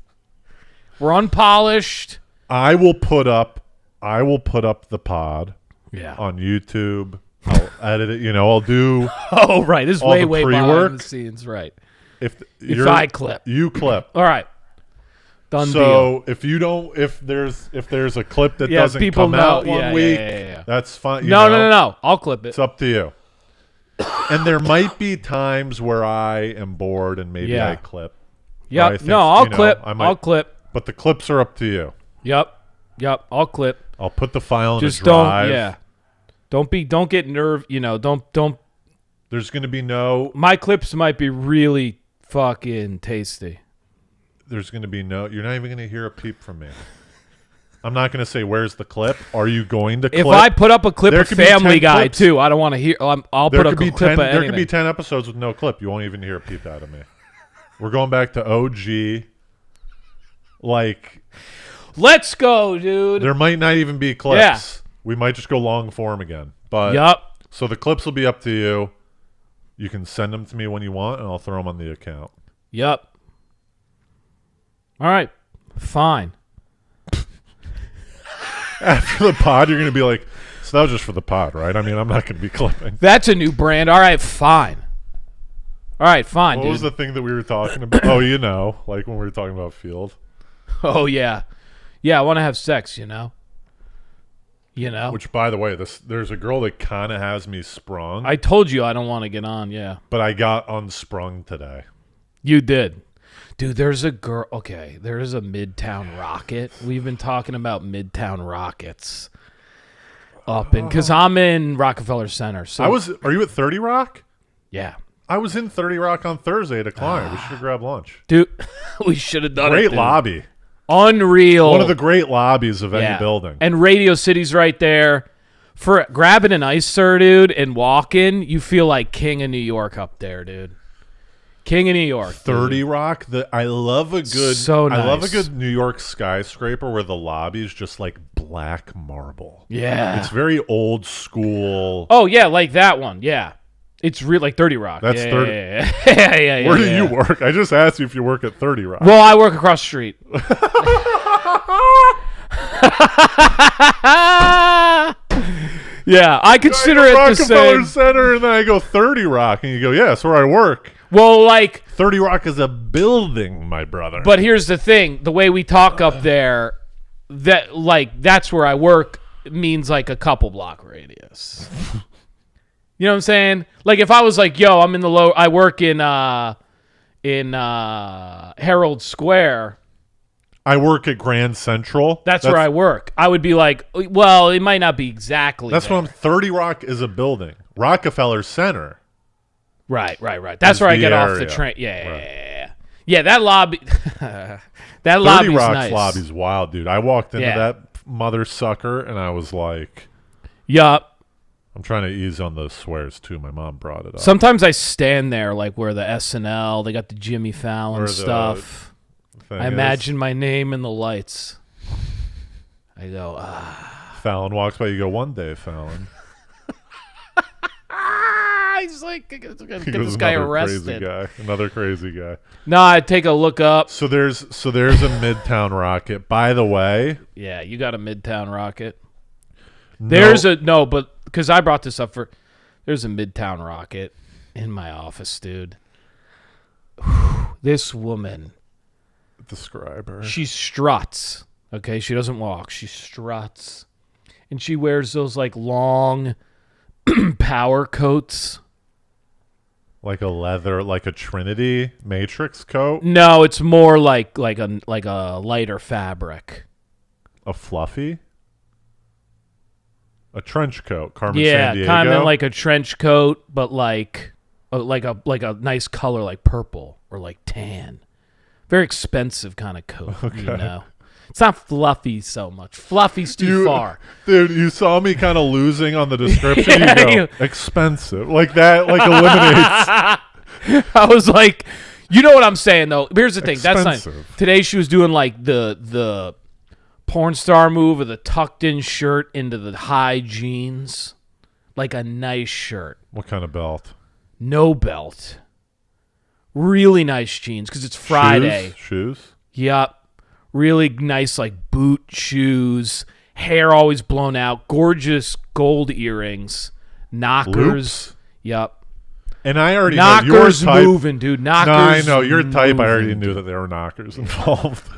We're unpolished. I will put up the pod Yeah. on YouTube. I'll edit it. I'll do Oh, right. This is all way, the way pre-work. behind the scenes. Right. if I clip. you clip. All right. Done deal. So if there's a clip that Yeah, doesn't people come know. out Yeah, one yeah, week, yeah. that's fine. No. I'll clip it. It's up to you. And there might be times where I am bored and maybe Yeah. I clip. I Yep. think, No, I'll you know, clip. I might- I'll clip. But the clips are up to you. Yep. I'll clip. I'll put the file in Just a drive. don't. Yeah. Don't get nerve. Don't. There's going to be no. My clips might be really fucking tasty. There's going to be no. You're not even going to hear a peep from me. I'm not going to say where's the clip. Are you going to clip? If I put up a clip of Family Guy too, I don't want to hear. I'll put up a clip of anything. There could be 10 episodes with no clip. You won't even hear a peep out of me. We're going back to OG. Like, let's go, dude. There might not even be clips. Yeah. We might just go long form again. But yup. So the clips will be up to you. You can send them to me when you want, and I'll throw them on the account. Yup. All right. Fine. After the pod, you're going to be like, so that was just for the pod, right? I mean, I'm not going to be clipping. That's a new brand. All right, fine. All right, fine, What dude. was the thing that we were talking about? Oh, like when we were talking about Field. Oh, yeah. Yeah, I want to have sex, you know? Which, by the way, there's a girl that kind of has me sprung. I told you I don't want to get on, yeah. But I got unsprung today. You did. Dude, there's a girl. Okay, there is a Midtown Rocket. We've been talking about Midtown Rockets because I'm in Rockefeller Center. So Are you at 30 Rock? Yeah. I was in 30 Rock on Thursday at a client. We should have grabbed lunch. Dude, we should have done it. Great lobby. Unreal. One of the great lobbies of any building. And Radio City's right there. For grabbing an ice, sir, dude, and walking, you feel like king of New York up there, dude. King of New York. 30 dude. Rock. I love a good. So nice. I love a good New York skyscraper where the lobby is just like black marble. Yeah. It's very old school. Oh yeah, like that one. Yeah. It's real like 30 Rock. That's 30. Yeah. Where do you work? I just asked you if you work at 30 Rock. Well, I work across the street. Yeah, I consider it the same. Rockefeller Center, and then I go 30 Rock, and you go, yeah, that's where I work. Well, like 30 Rock is a building, my brother. But here's the thing: the way we talk up there, that's where I work means like a couple block radius. You know what I'm saying? Like if I was like, yo, I'm in I work in Herald Square. I work at Grand Central. That's where I work. I would be like, well, it might not be exactly. That's what 30 Rock is a building. Rockefeller Center. Right. That's where I get off the train. Yeah. That lobby. That lobby's 30 Rock's nice. lobby's wild, dude. I walked into that mother sucker, and I was like, yup. I'm trying to ease on those swears too. My mom brought it up. Sometimes I stand there, like where the SNL, they got the Jimmy Fallon stuff. I imagine my name in the lights. I go, Fallon walks by. You go, one day, Fallon. He's like, get this guy arrested. Another crazy guy. No, I take a look up. So there's a Midtown Rocket. By the way, yeah, you got a Midtown Rocket. There's but because I brought this up there's a Midtown Rocket in my office, dude. This woman. Describe her. She struts. Okay, she doesn't walk. She struts, and she wears those like long power coats. Like a leather, like a Trinity Matrix coat? No, it's more like a lighter fabric. A fluffy? A trench coat, Carmen Yeah, Sandiego? kind of like a trench coat, but like a nice color like purple or like tan. Very expensive kind of coat, you know. It's not fluffy so much. Fluffy's too far. Dude, you saw me kind of losing on the description. You go, expensive. Like that, like eliminates. I was like, you know what I'm saying, though? Here's the thing. Expensive. That's not. Today she was doing like the porn star move of the tucked in shirt into the high jeans. Like a nice shirt. What kind of belt? No belt. Really nice jeans because it's Friday. Shoes? Yup. Really nice, like boot shoes, hair always blown out, gorgeous gold earrings, knockers. Loops? Yep. And I already knockers know your type. Moving, dude. Knockers. No, I know your type. Moving, I already knew that there were knockers involved.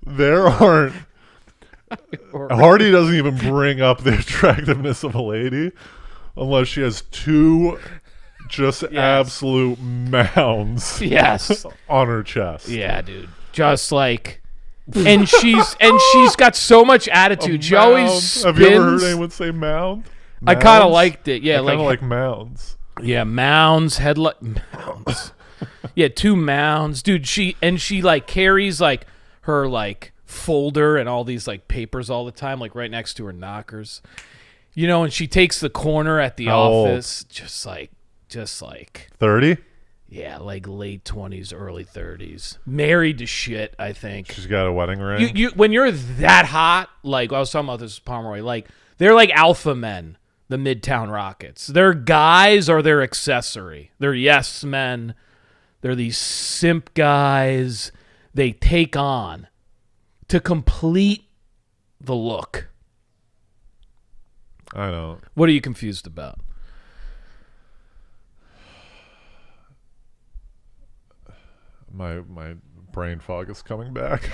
There aren't. Hardy doesn't even bring up the attractiveness of a lady unless she has two. Just absolute mounds yes. on her chest. Yeah, dude. Just like, and she's got so much attitude. She always spins. Have you ever heard anyone say mound? I kind of liked it. Yeah, I kind of like mounds. Yeah, mounds, headlight mounds. Yeah, 2 mounds, dude. She like carries like her like folder and all these like papers all the time, like right next to her knockers. You know, and she takes the corner at the office, just like 30. Yeah, like late 20s, early 30s. Married to shit, I think. She's got a wedding ring. You when you're that hot, like I was talking about this with Pomeroy, like they're like alpha men, the Midtown Rockets. They're guys or they're accessory. They're yes men. They're these simp guys. They take on to complete the look. I don't. What are you confused about? My brain fog is coming back.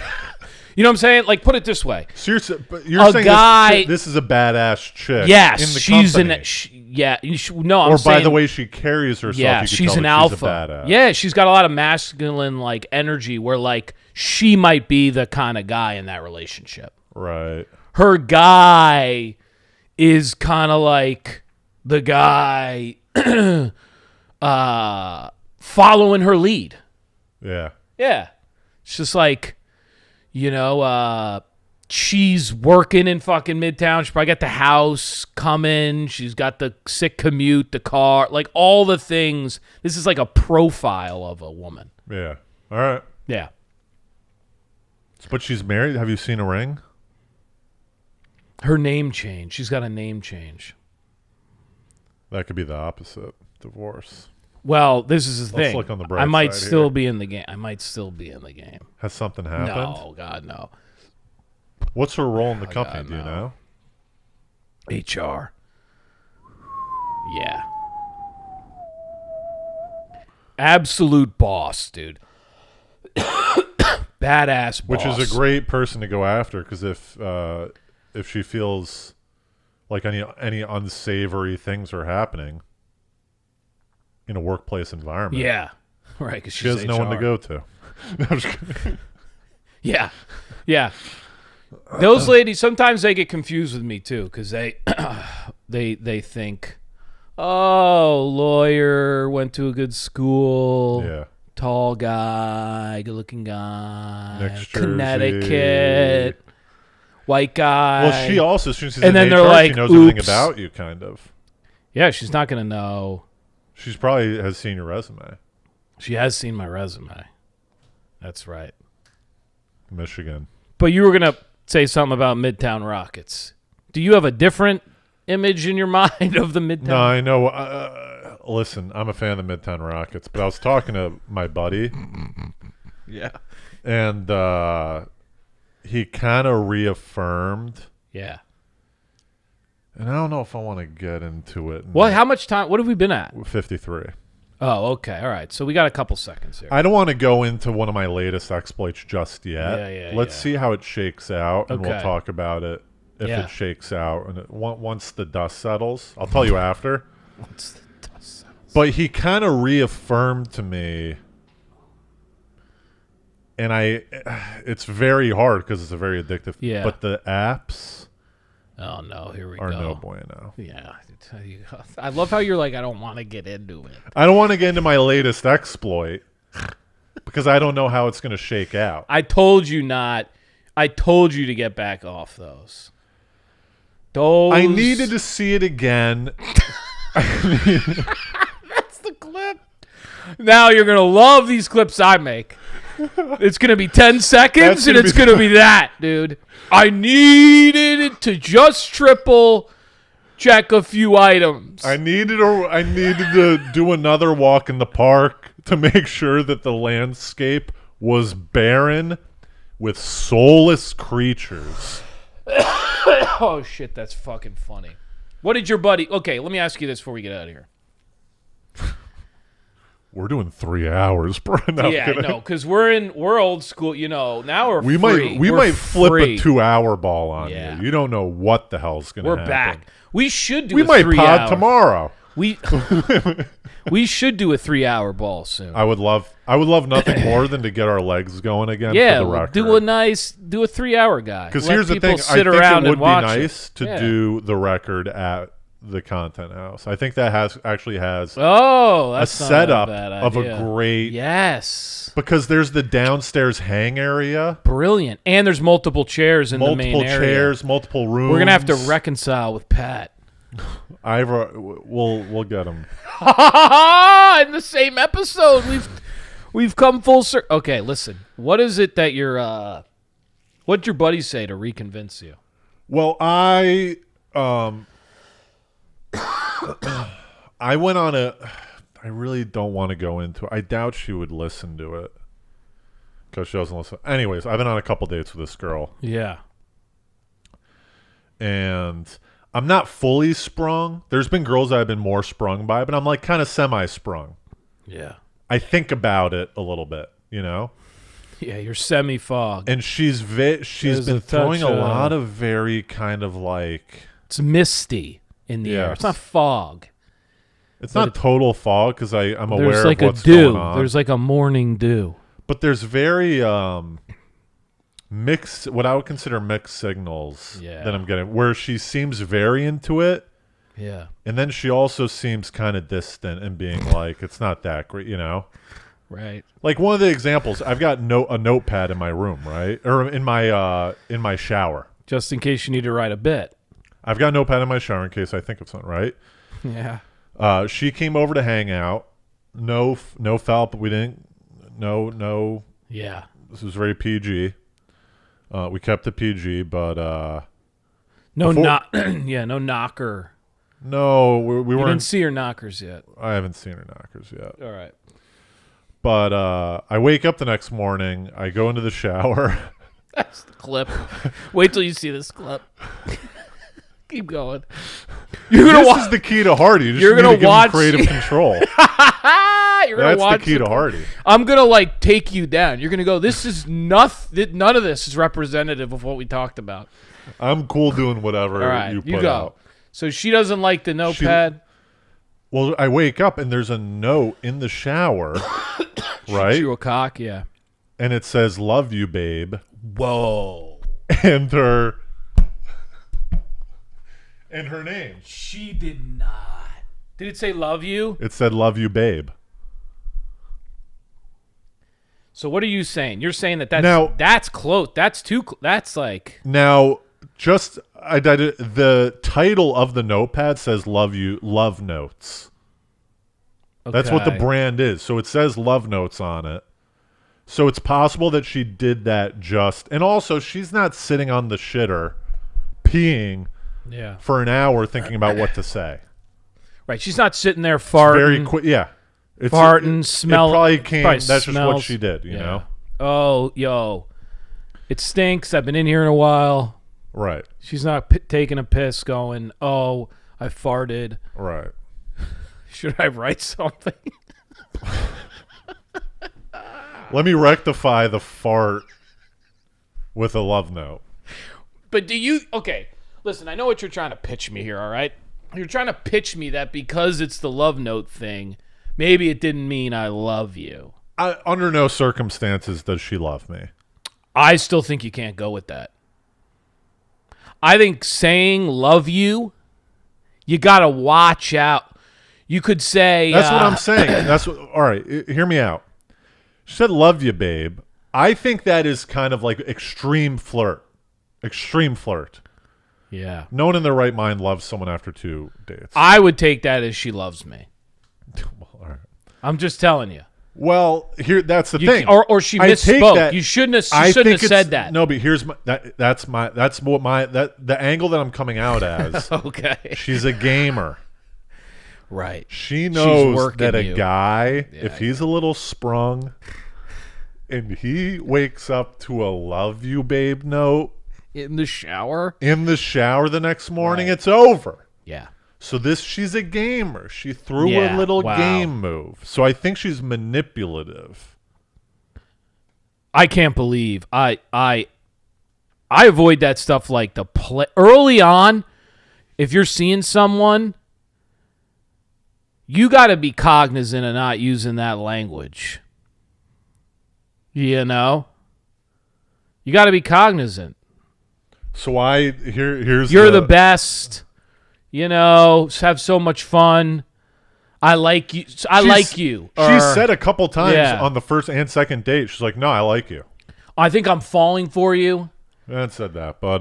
You know what I'm saying? Like, put it this way. So you're saying guy, this is a badass chick. Yes, in the she's company. no, I'm or saying, by the way she carries herself, yeah, you can she's tell an that alpha. She's a badass. Yeah, she's got a lot of masculine like energy where like she might be the kind of guy in that relationship. Right. Her guy is kind of like the guy following her lead. Yeah. Yeah. It's just like, you know, she's working in fucking Midtown. She probably got the house coming. She's got the sick commute, the car, like all the things. This is like a profile of a woman. Yeah. All right. Yeah. But she's married. Have you seen a ring? Her name change. She's got a name change. That could be the opposite. Divorce. Well, this is the Let's thing. look on the bright I might side still here. be in the game. I might still be in the game. Has something happened? No, God, no. What's her role in the company? God, Do you no. know? HR. Yeah. Absolute boss, dude. Badass boss. Which is a great person to go after, because if she feels like any unsavory things are happening in a workplace environment, Yeah. Right, because she has no one to go to. No, I'm just kidding. Yeah. Yeah. Those ladies, sometimes they get confused with me too, because they think, oh, lawyer, went to a good school, Yeah. tall guy, good looking guy, Next Jersey. Connecticut, white guy. Well, she also, since she's And in then HR, they're like, she knows everything oops. about you, kind of. Yeah, she's not gonna know. She's probably has seen your resume. She has seen my resume. That's right. Michigan. But you were gonna say something about Midtown Rockets. Do you have a different image in your mind of the Midtown? No, I know. Listen, I'm a fan of the Midtown Rockets, but I was talking to my buddy, Yeah. and he kind of reaffirmed, Yeah. and I don't know if I want to get into it. What? How much time? What have we been at? 53. Oh, okay. All right. So we got a couple seconds here. I don't want to go into one of my latest exploits just yet. Yeah, Let's see how it shakes out, and we'll Okay. talk about it if Yeah. it shakes out. And once the dust settles, I'll tell you after. What's the dust? But he kind of reaffirmed to me, and it's very hard because it's a very addictive. Yeah. But the apps Oh no! Here we are go. no bueno. Yeah. I love how you're like, I don't want to get into it. I don't want to get into my latest exploit because I don't know how it's going to shake out. I told you not. I told you to get back off those. Those. I needed to see it again. That's the clip. Now you're gonna love these clips I make. It's gonna be 10 seconds, That's and gonna it's be- gonna be that, dude. I needed it to just triple check a few items. I needed to do another walk in the park to make sure that the landscape was barren with soulless creatures. Oh shit, that's fucking funny. What did your buddy? Okay, let me ask you this before we get out of here. We're doing 3 hours, bro. No, I'm Yeah, I kidding. know, because we're old school. You know, now we're We free. might We're flip free. a 2-hour ball on Yeah. you. You don't know what the hell's gonna We're happen. back. We should do. We a might 3 pod hour. tomorrow. We we should do a 3-hour ball soon. I would love nothing more than to get our legs going again. Yeah, for the we'll record. do a 3-hour guy. Because Let here's the people thing, sit I think around it would and be watch nice it. to Yeah. do the record at the Content House. I think that actually has Oh, a that's not setup a bad of idea. a great Yes. because there's the downstairs hang area, Brilliant. And there's multiple chairs in the main multiple area. chairs, multiple rooms. We're going to have to reconcile with Pat. We'll get him. In the same episode, we've come full circle. Okay, listen. What is it that what'd your buddies say to reconvince you? Well, I went on I really don't want to go into it. I doubt she would listen to it because she doesn't listen. Anyways, I've been on a couple dates with this girl, Yeah. and I'm not fully sprung. There's been girls that I've been more sprung by, but I'm like kind of semi-sprung. Yeah. I think about it a little bit, you know? Yeah, you're semi-fog. And she's There's been a throwing touch a of- lot of very kind of like, It's misty in the air. Yes. It's not fog. it's not total fog because I'm aware There's like of a what's dew. going on. There's like a morning dew. But there's very mixed, what I would consider mixed signals Yeah. that I'm getting, where she seems very into it, Yeah. and then she also seems kind of distant and being like, it's not that great, you know? Right. Like one of the examples, I've got a notepad in my room, right? Or in my shower. Just in case you need to write a bit. I've got a notepad in my shower in case I think of something, right? Yeah. She came over to hang out. No foul, but we didn't, no, Yeah. this was very PG. We kept it PG, but No Before- no knocker. no, we You weren't. didn't see her knockers yet. I haven't seen her knockers yet. All right. But I wake up the next morning. I go into the shower. That's the clip. Wait till you see this clip. Keep going. You're gonna This watch. is the key to Hardy. You just You're need gonna to give him watch- creative control. You're gonna That's the watch key to Hardy. I'm gonna like take you down. You're gonna go. This is nothing. None of this is representative of what we talked about. I'm cool doing whatever All right, you you put go. out. So she doesn't like the notepad. Well, I wake up and there's a note in the shower, right? You a cock, yeah. And it says, "Love you, babe," Whoa. and her name. She did not. Did it say love you? It said, "Love you, babe." So what are you saying? You're saying that's Now- that's close. That's too. That's like Now, the title of the notepad says "Love you, love notes." That's what the okay. brand is. So it says "Love Notes" on it. So it's possible that she did that and also she's not sitting on the shitter peeing Yeah. for an hour thinking about what to say. Right. She's not sitting there farting. Very quick, yeah. It's Farting, smell. It probably came. probably That's just what smells. she did, you Yeah. know. Oh, yo, it stinks. I've been in here in a while. Right, She's not taking a piss. Going, oh, I farted. right. Should I write something? Let me rectify the fart with a love note. But do you? Okay, listen. I know what you're trying to pitch me here. All right, you're trying to pitch me that because it's the love note thing, maybe it didn't mean I love you. Under no circumstances does she love me. I still think you can't go with that. I think saying love you, you gotta watch out. You could say That's what I'm saying. All right, hear me out. She said, "Love you, babe." I think that is kind of like extreme flirt. Extreme flirt. Yeah, No one in their right mind loves someone after 2 dates. I would take that as she loves me. Well, all right. I'm just telling you. Well, that's the You thing. or she I take misspoke. that- You shouldn't have. I She shouldn't think have said that. No, but here's the angle that I'm coming out as. Okay. She's a gamer. Right. She knows working that a you. guy, if he's a little sprung and he wakes up to a "love you, babe" note In the shower. in the shower the next morning, Right. it's over. Yeah. So she's a gamer. She threw Yeah, a little wow. game move. So I think she's manipulative. I can't believe I avoid that stuff like the play early on. If you're seeing someone, You got to be cognizant of not using that language. You know? You got to be cognizant. So here's You're the best. You know, have so much fun. I like you. I like you. She said a couple times on the first and second date, she's like, no, I like you. I think I'm falling for you. I said that, but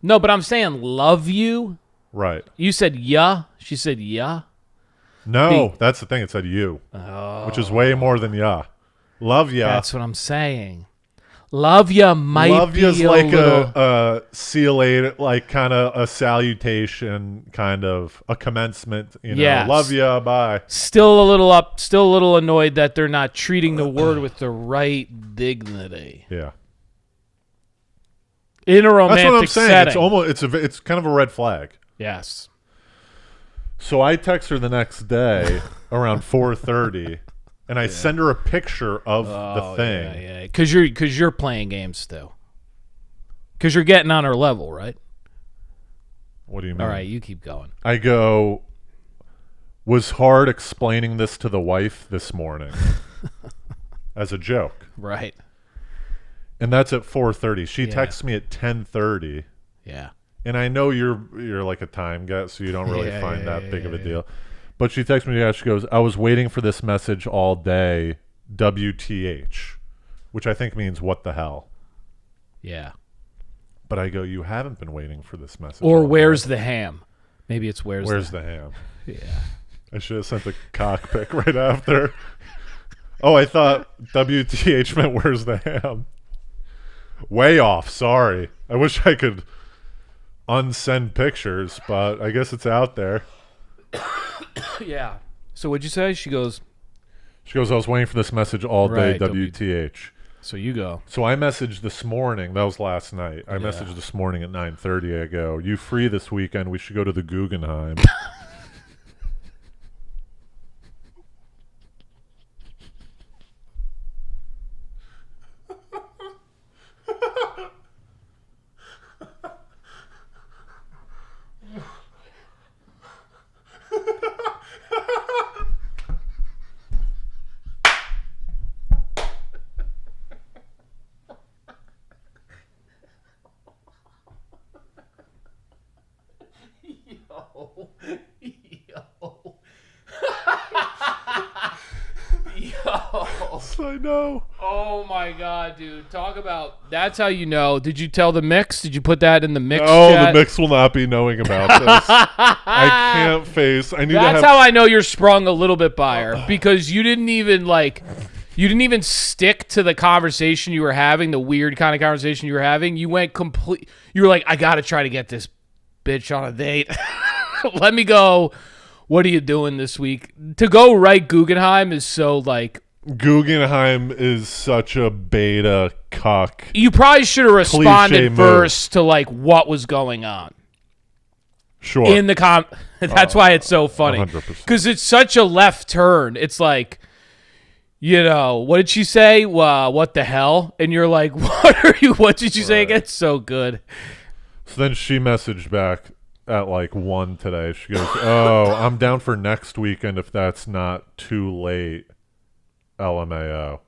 no, but I'm saying love you. Right. You said yeah. She said yeah. No, that's the thing. It said you, which is way more than yeah. Love ya. That's what I'm saying. Love ya might love be ya's a like little... a see you later, like kind of a salutation, kind of a commencement. You know, Yes. love ya, bye. Still a little annoyed that they're not treating the word with the right dignity. Yeah. In a romantic That's what I'm saying. setting. It's kind of a red flag. Yes. So I text her the next day around 4:30, and I send her a picture of the thing. Yeah. Because you're playing games still. Because you're getting on her level, right? What do you mean? All right, you keep going. I go, was hard explaining this to the wife this morning as a joke. Right. And that's at 4:30. She Yeah. texts me at 10:30. Yeah. And I know you're like a time guy, so you don't really find that big of a deal. But she texts me, she goes, I was waiting for this message all day, WTH, which I think means what the hell. Yeah. But I go, you haven't been waiting for this message. Or all where's day. the ham? Maybe it's where's the ham. Yeah. I should have sent the cock pic right after. Oh, I thought WTH meant where's the ham. Way off, sorry. I wish I could unsend pictures, but I guess it's out there. Yeah. So what'd you say? She goes, I was waiting for this message all day, Right, WTH. so you go. So I messaged this morning. That was last night. I messaged this morning at 9:30. I go, you free this weekend? We should go to the Guggenheim. I know. Oh my god, dude! Talk about that's how you know. Did you tell the mix? Did you put that in the mix? No, chat? the mix will not be knowing about this. I can't face. I need to That's have. how I know you're sprung a little bit by her because you didn't even stick to the conversation you were having, the weird kind of conversation you were having. You went complete. You were like, I got to try to get this bitch on a date. Let me go. What are you doing this week? To go right Guggenheim is so like. Guggenheim is such a beta cuck. You probably should have responded move. first to like what was going on. Sure. In the that's why it's so funny 100%. because it's such a left turn. It's like, you know, what did she say? What the hell? And you're like, what did you say again? It's so good. So then she messaged back at like 1 today. She goes, oh, I'm down for next weekend if that's not too late. LMAO.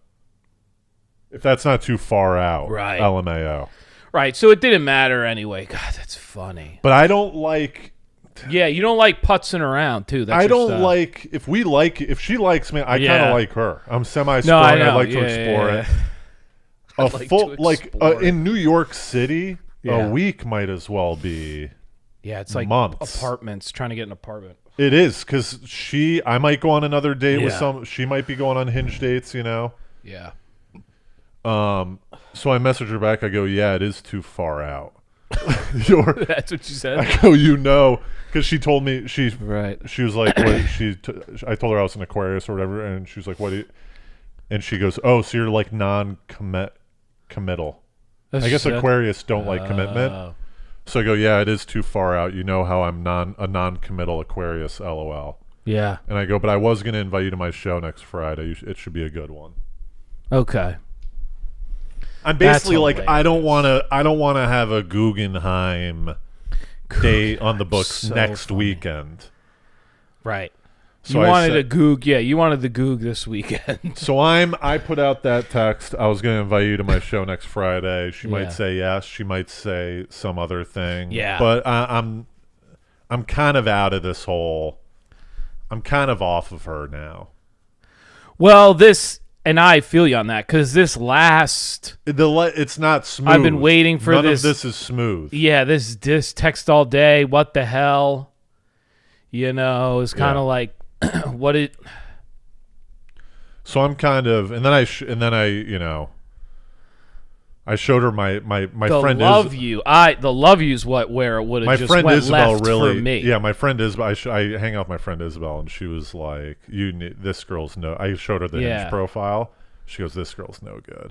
If that's not too far out. Right. LMAO. Right. So it didn't matter anyway. God, that's funny. But I don't like. Yeah, you don't like putzing around too. That's I your don't style. like if she likes me. I kind Yeah. of like her. I'm semi-strong. No, I know. I like to Yeah, explore yeah, it. yeah. A like full to explore it. in New York City, Yeah. a week might as well be. Yeah, it's like months. apartments. Trying to get an apartment. It is because I might go on another date with Yeah. she might be going on Hinge dates, you know. Yeah. So I message her back. I go, yeah, it is too far out. You're, That's what you said. I go, you know, because she told me she Right. was like, what, I told her I was an Aquarius or whatever, and she was like, what? Do you, and she goes, oh, so you're like committal. That's I guess what she said? Aquarius don't like commitment. Oh. So I go, yeah, it is too far out. You know how I'm a non-committal Aquarius, LOL. Yeah. And I go, but I was going to invite you to my show next Friday. It should be a good one. Okay. I'm basically That's like, I don't hilarious. want to have a Guggenheim date on the books So next funny. weekend. Right. So you wanted a goog. Yeah, you wanted the goog this weekend. So I put out that text. I was going to invite you to my show next Friday. She might say yes. She might say some other thing. Yeah. But I'm kind of out of this whole. I'm kind of off of her now. Well, and I feel you on that because this last. It's not smooth. I've been waiting for None this. None of this is smooth. Yeah, this text all day. What the hell? It's kind of like what it. So I'm kind of, and then I I showed her my friend love you. The love you is where it would have just friend went Isabel left really, for me. Yeah, my friend Isabel. I hang out with my friend Isabel, and she was like, this girl's no." I showed her the Hinge profile. She goes, "This girl's no good."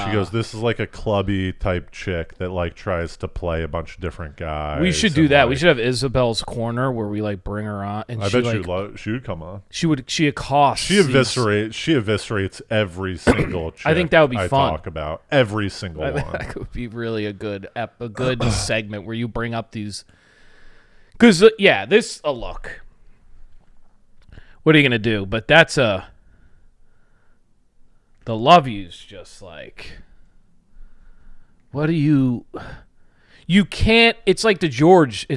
She goes, "This is like a clubby type chick that like tries to play a bunch of different guys." We should do that. Like, we should have Isabel's corner where we like bring her on, and I bet she would come on. She accosts. She eviscerates every single chick. I think that would be fun. Talk about every single one. That could be really a good segment where you bring up these. Because this a look. What are you gonna do? But that's the love you's just like, what do you can't, it's like in the George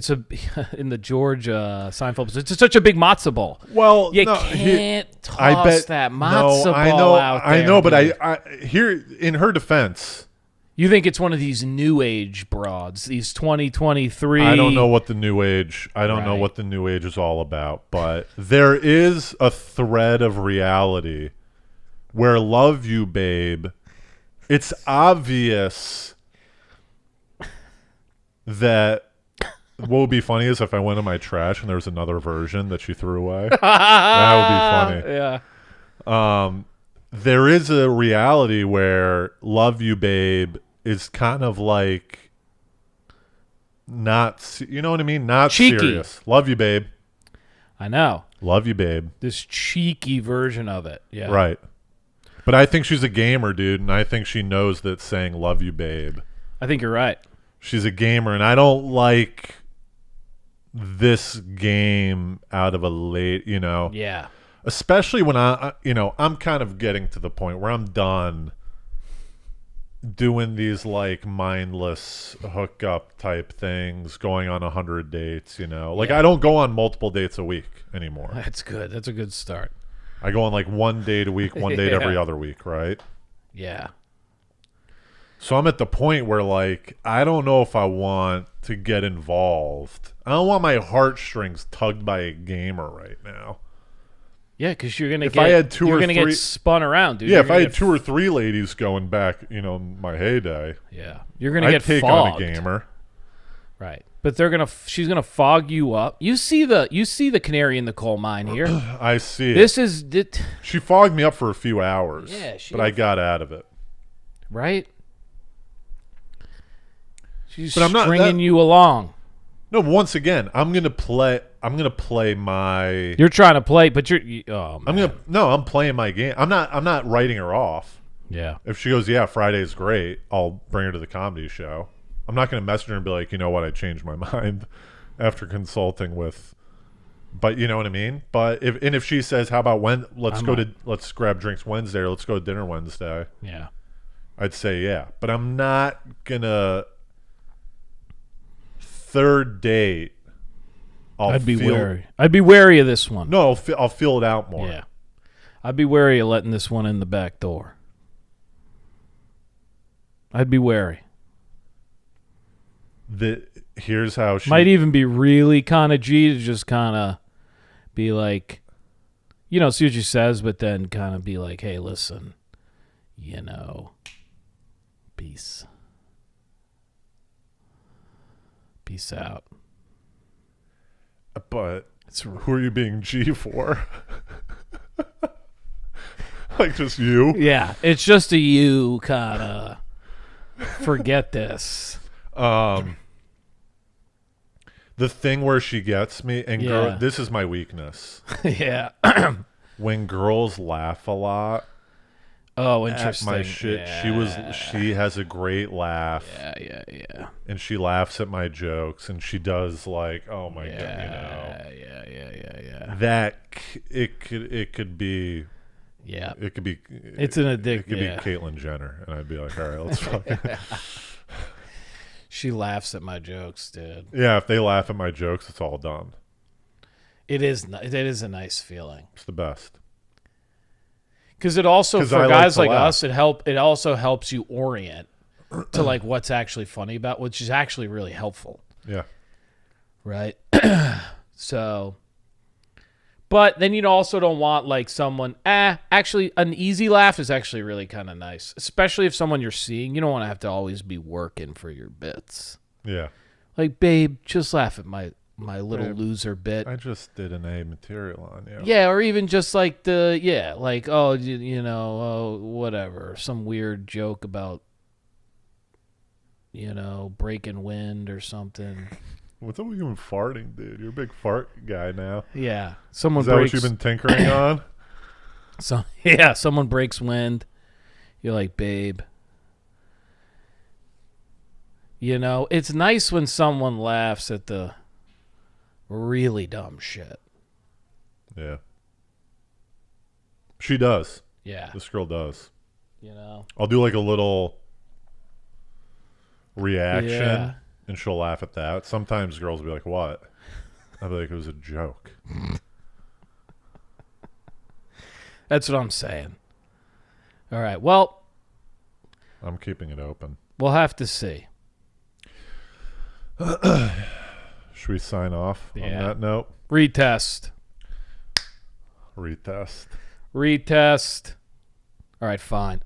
Seinfeld, it's such a big matzo ball. Well, you can't toss that matzo ball out there. I know, but I here, in her defense, you think it's one of these new age broads, these 2023. I don't know what the new age, know what the new age is all about, but there is a thread of reality where love you, babe. It's obvious that what would be funny is if I went in my trash and there was another version that she threw away. That would be funny. Yeah. There is a reality where love you, babe is kind of like not, you know what I mean? Not cheeky. Serious. Love you, babe. I know. Love you, babe. This cheeky version of it. Yeah. Right. But I think she's a gamer, dude, and I think she knows that saying love you, babe. I think you're right. She's a gamer, and I don't like this game out of a late, Yeah. Especially when I'm kind of getting to the point where I'm done doing these like mindless hookup type things, going on 100 dates, I don't go on multiple dates a week anymore. That's good. That's a good start. I go on like one date a week, one date every other week, right? Yeah. So I'm at the point where like I don't know if I want to get involved. I don't want my heartstrings tugged by a gamer right now. Yeah, because you're gonna get spun around, dude. Yeah, if I had 2 or 3 ladies going back, my heyday. Yeah, you're gonna get take fogged. On a gamer, right? But she's gonna fog you up. You see the canary in the coal mine here. I see it. She fogged me up for a few hours. Yeah, but I got out of it. Right. She's stringing you along. No, but once again, I'm gonna play my. You're trying to play, but you're. Oh, man. I'm playing my game. I'm not writing her off. Yeah. If she goes, yeah, Friday's great, I'll bring her to the comedy show. I'm not gonna message her and be like, you know what, I changed my mind after consulting with. But you know what I mean. But if she says, how about let's grab drinks Wednesday, or let's go to dinner Wednesday. Yeah. I'd say yeah, but I'm not gonna. Third date, I'd be wary. I'd be wary of this one. No, I'll feel it out more. Yeah, I'd be wary of letting this one in the back door. I'd be wary. Here's how she might even be really kind of G to just kind of be like, see what she says, but then kind of be like, hey, listen, peace. Peace out. But who are you being G for? Like just you? Yeah, it's just a you kind of forget this. The thing where she gets me, and this is my weakness. Yeah. When girls laugh a lot. Oh, at interesting. my shit. Yeah. She has a great laugh. Yeah. And she laughs at my jokes, and she does like, oh my god, Yeah. it could be. Yeah. It could be. It's an addict. It could be Caitlyn Jenner, and I'd be like, all right, let's fucking. She laughs at my jokes, dude. Yeah, if they laugh at my jokes, it's all done. It is a nice feeling. It's the best. Because it also, 'Cause for I guys like like to laugh. us, it also helps you orient to like what's actually funny about, which is actually really helpful, Yeah. right? So, but then you also don't want like someone. Actually, an easy laugh is actually really kind of nice, especially if someone you're seeing. You don't want to have to always be working for your bits. Yeah. Like, babe, just laugh at my little Babe, loser bit. I just did an A material on you. Yeah, or even just like whatever, some weird joke about breaking wind or something. What's up with you and farting, dude? You're a big fart guy now. Yeah, someone Is that breaks. what you've been tinkering on? Someone breaks wind. You're like, babe. It's nice when someone laughs at the really dumb shit. Yeah. She does. Yeah. This girl does. I'll do like a little reaction, Yeah. and she'll laugh at that. Sometimes girls will be like, what? I'll be like, it was a joke. That's what I'm saying. All right. Well, I'm keeping it open. we'll have to see. Should we sign off on Yeah. that note? Retest. Retest. Retest. All right, fine.